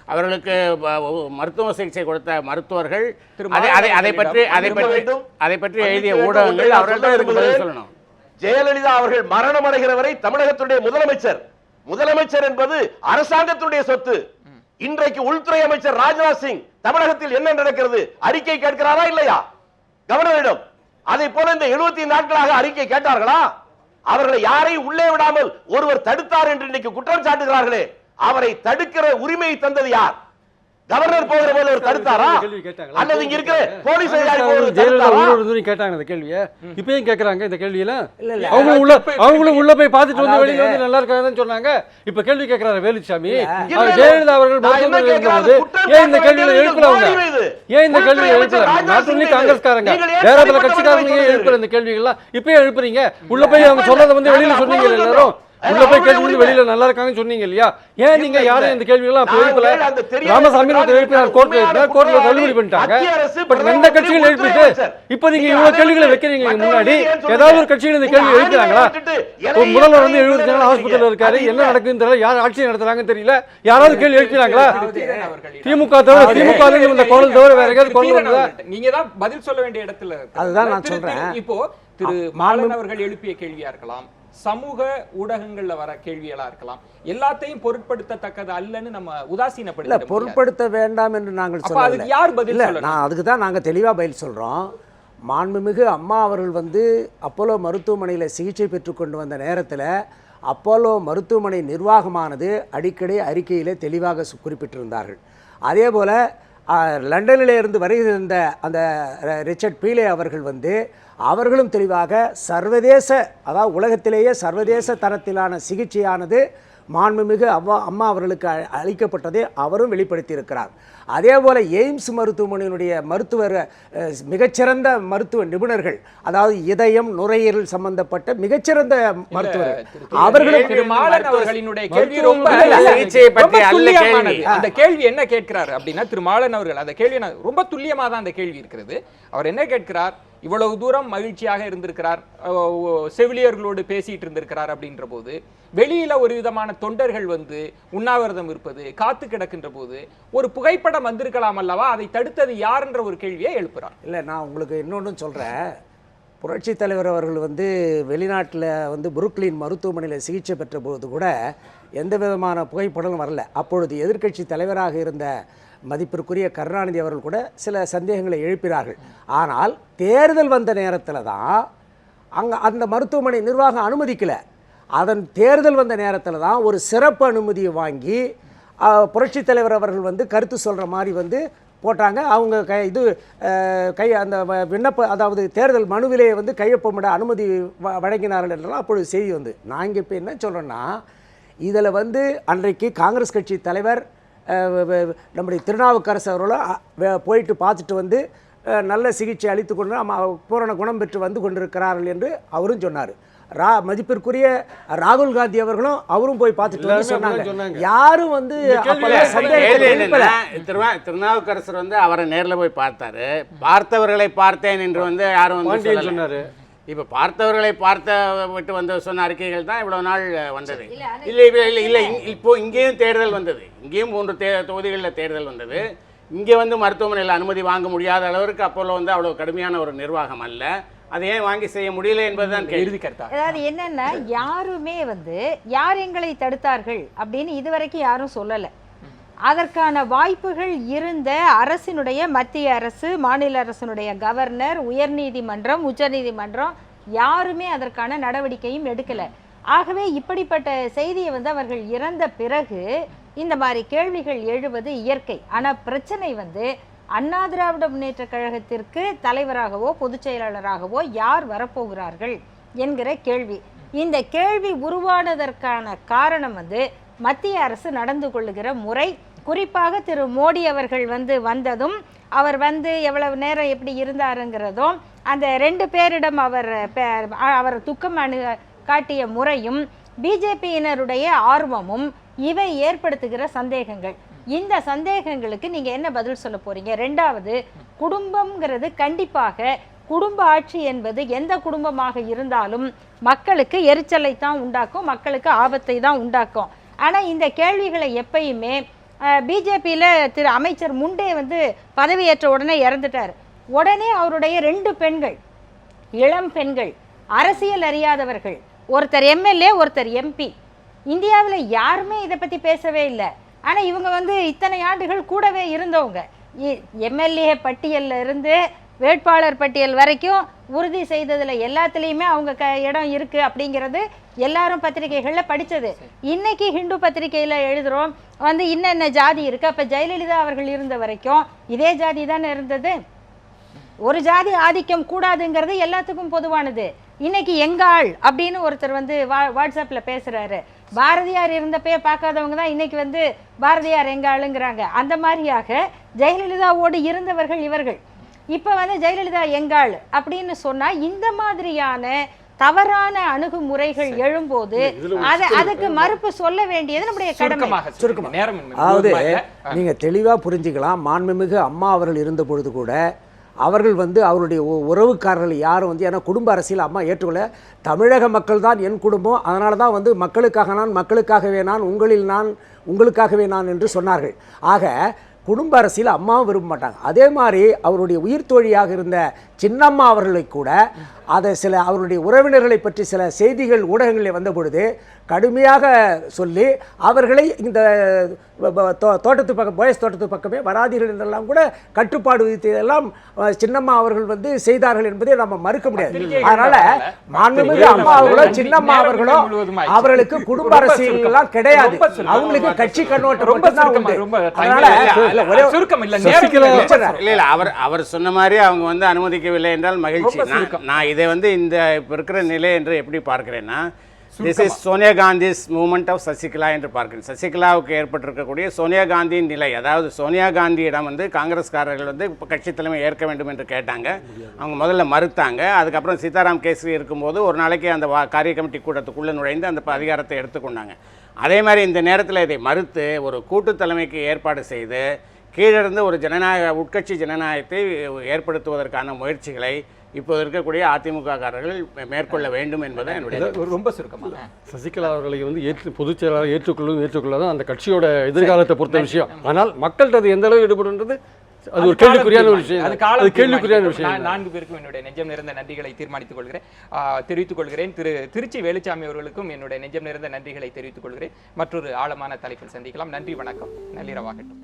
அவர்களுக்கு மருத்துவ சிகிச்சை கொடுத்த மருத்துவர்கள், அதை பற்றி எழுதிய ஊடகங்கள் அவர்கள் பதில் சொல்லணும். ஜெயலலிதா அவர்கள் மரணம் அடைகிற வரை தமிழகத்துடைய முதலமைச்சர் என்பது அரசாங்கத்துடைய சொத்து. இன்றைக்கு உள்துறை அமைச்சர் ராஜ்நாத் சிங் தமிழகத்தில் என்ன நடக்கிறது அறிக்கை கேட்கிறாரா இல்லையா கவர்னரிடம்? அதை போல இந்த 75 நாட்களாக அறிக்கை கேட்டார்களா? அவர்களை யாரையும் உள்ளே விடாமல் ஒருவர் தடுத்தார் என்று இன்னைக்கு குற்றம் சாட்டுகிறார்களே, அவரை தடுக்கிற உரிமையை தந்தது யார்? கவர்னர் போகிற போது ஒரு தடுத்தாரா? அல்லது இங்க இருக்கிற போலீஸ் அதிகாரி கேட்டாங்க இந்த கேள்வியை. இப்பயும் கேட்கறாங்க இந்த கேள்வியில. அவங்களும் உள்ள போய் பார்த்துட்டு வந்து வெளியில வந்து நல்லா இருக்காங்கன்னு சொன்னாங்க. இப்ப கேள்வி கேட்கிறாரு வேலுச்சாமி. ஜெயலலிதா அவர்கள் மருத்துவமனையில் இருக்கும்போது ஏன் இந்த கேள்வியில எழுப்புறாங்க? ஏன் இந்த கேள்வியை எழுப்புறாங்க? நாட் ஒன்லி காங்கிரஸ்காரங்க, வேற பல கட்சிக்காரங்க எழுப்புற இந்த கேள்விகள்லாம் இப்பயும் எழுப்புறீங்க. உள்ள போய் அவங்க சொன்னதை வந்து வெளியில சொன்னீங்க எல்லாரும். உள்ள போய் கேள்வி வெளியில நல்லா இருக்காங்கன்னு சொன்னீங்க இல்லையா? ஏன் நீங்க யாரும் இந்த கேள்விகள்லாம் எழுப்பல? ராமசாமி கோர்ட்ல தள்ளுபடி பண்ணிட்டாங்க. பட் எந்த கட்சிகள் எழுப்பிட்டு இப்ப நீங்க இவ்வளவு கேள்விகளை வைக்கிறீங்க முன்னாடி? ஏதாவது ஒரு கட்சிகள் இந்த கேள்வி எழுப்புறாங்களா? ஒரு முதல்வர் வந்து 70 நாள் ஹாஸ்பிட்டல் இருக்காரு, என்ன நடக்குதுன்னு தெரியல, யார் ஆட்சி நடத்துறாங்கன்னு தெரியல, யாராவது கேள்வி எழுப்பினாங்களா? திமுக தவிர, திமுக இந்த குரல் தவிர வேற எங்கேயாவது குரல் வந்ததா? நீங்க தான் பதில் சொல்ல வேண்டிய இடத்துல. அதுதான் நான் சொல்றேன். இப்போ திரு மாலன் அவர்கள் எழுப்பிய கேள்வியா இருக்கலாம், சமூக ஊடகங்கள்ல வர கேள்விகளா இருக்கலாம், எல்லாத்தையும் பொருட்படுத்தத்தக்கது அல்லன்னு நம்ம உதாசீனப்படுத்த இல்ல, பொருட்படுத்த வேண்டாம் என்று நாங்கள் சொல்லல. அதுக்கு யார் பதில் சொல்லணும்? நான் அதுக்கு தான் நாங்க தெளிவா பதில் சொல்றோம். மாண்புமிகு அம்மா அவர்கள் வந்து அப்போலோ மருத்துவமனையில் சிகிச்சை பெற்றுக்கொண்டு வந்த நேரத்தில் அப்போலோ மருத்துவமனை நிர்வாகமானது அடிக்கடி அறிக்கையிலே தெளிவாக குறிப்பிட்டிருந்தார்கள். அதே போல் லண்டனில் இருந்து வருகின்ற அந்த ரிச்சர்ட் பீலே அவர்கள் வந்து அவர்களும் தெளிவாக சர்வதேச, அதாவது உலகத்திலேயே சர்வதேச தரத்திலான சிகிச்சையானது மாண்புமிகு அம்மா அவர்களுக்கு அளிக்கப்பட்டதை அவரும் வெளிப்படுத்தியிருக்கிறார். அதே போல் எய்ம்ஸ் மருத்துவமனையினுடைய மருத்துவர், மிகச்சிறந்த மருத்துவ நிபுணர்கள், அதாவது இதயம் நுரையீரல் சம்பந்தப்பட்ட மிகச்சிறந்த மருத்துவர்கள், அவர்களும் அந்த கேள்வி என்ன கேட்கிறார் அப்படின்னா, திரு மாலன் அவர்கள் அந்த கேள்வி ரொம்ப துல்லியமா தான் அந்த கேள்வி இருக்கிறது. அவர் என்ன கேட்கிறார், இவ்வளவு தூரம் மகிழ்ச்சியாக இருந்திருக்கிறார், செவிலியர்களோடு பேசிட்டு இருந்திருக்கிறார் அப்படின்ற போது வெளியில ஒரு விதமான தொண்டர்கள் வந்து உண்ணாவிரதம் இருப்பது, காத்து கிடக்கின்ற போது ஒரு புகைப்படம் வந்திருக்கலாம் அல்லவா, அதை தடுத்தது யார் என்ற ஒரு கேள்வியை எழுப்புறார். இல்லை, நான் உங்களுக்கு இன்னொன்று சொல்கிறேன். புரட்சி தலைவர் அவர்கள் வந்து வெளிநாட்டில் வந்து புருக்லின் மருத்துவமனையில் சிகிச்சை பெற்ற போது கூட எந்த விதமான புகைப்படம் வரல. அப்பொழுது எதிர்க்கட்சி தலைவராக இருந்த மதிப்பிற்குரிய கருணாநிதி அவர்கள் கூட சில சந்தேகங்களை எழுப்பினார்கள். ஆனால் தேர்தல் வந்த நேரத்தில் தான் அங்கே அந்த மருத்துவமனை நிர்வாகம் அனுமதிக்கலை. அதன் தேர்தல் வந்த நேரத்தில் தான் ஒரு சிறப்பு அனுமதியை வாங்கி புரட்சி தலைவர் அவர்கள் வந்து கருத்து சொல்கிற மாதிரி வந்து போட்டாங்க. அவங்க அந்த விண்ணப்ப, அதாவது தேர்தல் மனுவிலே வந்து கையொப்பமிட அனுமதி வழங்கினார்கள் என்றெல்லாம் அப்பொழுது செய்தி வந்து. நான் இங்கே இப்போ என்ன சொல்கிறேன்னா, இதில் வந்து அன்றைக்கு காங்கிரஸ் கட்சி தலைவர் நம்முடைய திருநாவுக்கரசு அவர்களும் போயிட்டு பார்த்துட்டு வந்து நல்ல சிகிச்சை அளித்து கொண்டு பூரண குணம் பெற்று வந்து கொண்டிருக்கிறார்கள் என்று அவரும் சொன்னார். மதிப்பிற்குரிய ராகுல் காந்தி அவரும் போய் பார்த்துட்டு சொன்னாங்க. யாரும் வந்து திருநாவுக்கரசர் வந்து அவரை நேரில் போய் பார்த்தாரு. பார்த்தவர்களை பார்த்தேன் என்று வந்து யாரும் வந்து சொன்னாரு. இப்ப பார்த்தவர்களை விட்டு வந்து சொன்ன அறிக்கைகள் தான் இவ்வளவு நாள் வந்தது. இல்லை இப்போ இங்கேயும் தேர்தல் வந்தது. இங்கேயும் 3 தொகுதிகளில் தேர்தல் வந்தது. இங்கே வந்து மருத்துவமனையில் அனுமதி வாங்க முடியாத அளவிற்கு அப்போலோ வந்து அவ்வளவு கடுமையான ஒரு நிர்வாகம் அல்ல. அதை ஏன் வாங்கி செய்ய முடியல என்பதுதான் கேள்வி. அதாவது என்னன்னா, யாருமே வந்து யார் எங்களை தடுத்தார்கள் அப்படின்னு இதுவரைக்கும் யாரும் சொல்லலை. அதற்கான வாய்ப்புகள் இருந்த அரசினுடைய, மத்திய அரசு, மாநில அரசினுடைய கவர்னர், உயர்நீதிமன்றம், உச்சநீதிமன்றம் யாருமே அதற்கான நடவடிக்கையும் எடுக்கலை. ஆகவே இப்படிப்பட்ட செய்தியை வந்து அவர்கள் இறந்த பிறகு இந்த மாதிரி கேள்விகள் எழுவது இயற்கை. ஆனால் பிரச்சனை வந்து அண்ணா திராவிட முன்னேற்ற கழகத்திற்கு தலைவராகவோ பொதுச் செயலாளராகவோ யார் வரப்போகிறார்கள் என்கிற கேள்வி. இந்த கேள்வி உருவானதற்கான காரணம் வந்து மத்திய அரசு நடந்து கொள்ளுகிற முறை. குறிப்பாக திரு மோடி அவர்கள் வந்ததும் அவர் எவ்வளவு நேரம் எப்படி இருந்தாருங்கிறதும் அந்த 2 பேரிடம் அவர் துக்கம் காட்டிய முறையும் பிஜேபியினருடைய ஆர்வமும் இவை ஏற்படுத்துகிற சந்தேகங்கள். இந்த சந்தேகங்களுக்கு நீங்கள் என்ன பதில் சொல்ல போறீங்க? 2வது, குடும்பம்ங்கிறது கண்டிப்பாக குடும்ப ஆட்சி என்பது எந்த குடும்பமாக இருந்தாலும் மக்களுக்கு எரிச்சலை தான் உண்டாக்கும், மக்களுக்கு ஆபத்தை தான் உண்டாக்கும். ஆனால் இந்த கேள்விகளை எப்பயுமே பிஜேபியில் திரு அமைச்சர் முண்டே பதவியேற்ற உடனே இறந்துட்டார். உடனே அவருடைய 2 பெண்கள், இளம் பெண்கள், அரசியல் அறியாதவர்கள், ஒருத்தர் எம்எல்ஏ ஒருத்தர் எம்பி, இந்தியாவில் யாருமே இதை பற்றி பேசவே இல்லை. ஆனால் இவங்க இத்தனை ஆண்டுகள் கூடவே இருந்தவங்க. எம்எல்ஏ பட்டியலில் இருந்து வேட்பாளர் பட்டியல் வரைக்கும் உறுதி செய்ததில் எல்லாத்துலேயுமே அவங்க இடம் இருக்குது அப்படிங்கிறது எல்லாரும் பத்திரிகைகளில் படித்தது. இன்னைக்கு ஹிந்து பத்திரிகையில் எழுதுகிறோம் இன்னென்ன ஜாதி இருக்குது. அப்போ ஜெயலலிதா அவர்கள் இருந்த வரைக்கும் இதே ஜாதி தானே இருந்தது. ஒரு ஜாதி ஆதிக்கம் கூடாதுங்கிறது எல்லாத்துக்கும் பொதுவானது. இன்னைக்கு எங்காள் அப்படின்னு ஒருத்தர் வாட்ஸ்அப்பில் பேசுகிறாரு. பாரதியார் இருந்தப்பே பார்க்காதவங்க தான் இன்னைக்கு பாரதியார் எங்காளுங்கிறாங்க. அந்த மாதிரியாக ஜெயலலிதாவோடு இருந்தவர்கள் இவர்கள். இப்போ ஜெயலலிதா எங்காள் அப்படின்னு சொன்னால் இந்த மாதிரியான தவறான அணுகுமுறைகள் எழும்போது அதுக்கு மறுப்பு சொல்ல வேண்டியது நம்முடைய கடமை. அதாவது நீங்கள் தெளிவாக புரிஞ்சுக்கலாம். மாண்புமிகு அம்மா அவர்கள் இருந்த பொழுது கூட அவர்கள் அவருடைய உறவுக்காரர்கள் யாரும் ஏன்னா குடும்ப அரசியல் அம்மா ஏற்றுக்கொள்ள, தமிழக மக்கள் தான் என் குடும்பம், அதனால தான் மக்களுக்காக நான், மக்களுக்காகவே நான், உங்களில் நான், உங்களுக்காகவே நான் என்று சொன்னார்கள். ஆக குடும்ப அரசியல் அம்மாவும் விரும்ப மாட்டாங்க. அதே மாதிரி அவருடைய உயிர் தோழியாக இருந்த சின்னம்மா அவர்களை கூட அதை அவருடைய உறவினர்களை பற்றி சில செய்திகள் ஊடகங்களில் வந்த பொழுது கடுமையாக சொல்லி அவர்களை இந்த தோட்டத்து பக்கம், போயஸ் தோட்டத்து பக்கமே வராதீர்கள் என்றெல்லாம் கூட கட்டுப்பாடு விதித்ததெல்லாம் சின்னம்மா அவர்கள் செய்தார்கள் என்பதை நம்ம மறுக்க முடியாது. அதனால மாண்புமிகு அம்மா அவர்களோ சின்னம்மா அவர்களோ அவர்களுக்கு குடும்ப அரசியல் எல்லாம் கிடையாது. அவங்களுக்கு கட்சி கண்ணோட்டம் தான் உண்டு. அவர் சொன்ன மாதிரி அவங்க அனுமதிக்கவில்லை என்றால் மகிழ்ச்சி. நான் இதை இந்த இப்போ இருக்கிற நிலை என்று எப்படி பார்க்கிறேன்னா, this is Sonia Gandhi's moment of Sasikala என்று பார்க்கிறேன். சசிகலாவுக்கு ஏற்பட்டிருக்கக்கூடிய சோனியா காந்தியின் நிலை, அதாவது சோனியா காந்தியிடம் காங்கிரஸ்காரர்கள் இப்போ கட்சி தலைமை ஏற்க வேண்டும் என்று கேட்டாங்க. அவங்க முதல்ல மறுத்தாங்க. அதுக்கப்புறம் சீதாராம் கேசரி இருக்கும்போது ஒரு நாளைக்கு அந்த காரிய கமிட்டி கூட்டத்துக்குள்ளே நுழைந்து அந்த அதிகாரத்தை எடுத்துக்கொண்டாங்க. அதே மாதிரி இந்த நேரத்தில் இதை மறுத்து ஒரு கூட்டு தலைமைக்கு ஏற்பாடு செய்து கீழிருந்து ஒரு உட்கட்சி ஜனநாயகத்தை ஏற்படுத்துவதற்கான முயற்சிகளை இப்போது இருக்கக்கூடிய அதிமுக காரர்கள் மேற்கொள்ள வேண்டும் என்பதை என்னுடைய ரொம்ப சுருக்கமாக. சசிகலா அவர்களை பொதுச் செயலாளர் ஏற்றுக்கொள்ளாதான் அந்த கட்சியோட எதிர்காலத்தை பொறுத்த விஷயம். ஆனால் மக்கள்கிட்ட அது எந்த அளவு ஈடுபடுன்றது அது ஒரு கேள்விக்குறியான ஒரு விஷயம். அது கேள்விக்குறியான விஷயம். 4 பேருக்கும் என்னுடைய நெஞ்சம் நிறைந்த நன்றிகளை தெரிவித்துக் கொள்கிறேன். திருச்சி வேலுச்சாமி அவர்களுக்கும் என்னுடைய நெஞ்சம் நிறைந்த நன்றிகளை தெரிவித்துக் கொள்கிறேன். மற்றொரு ஆழமான தலைப்பில் சந்திக்கலாம். நன்றி, வணக்கம், நள்ளிரவாகட்டும்.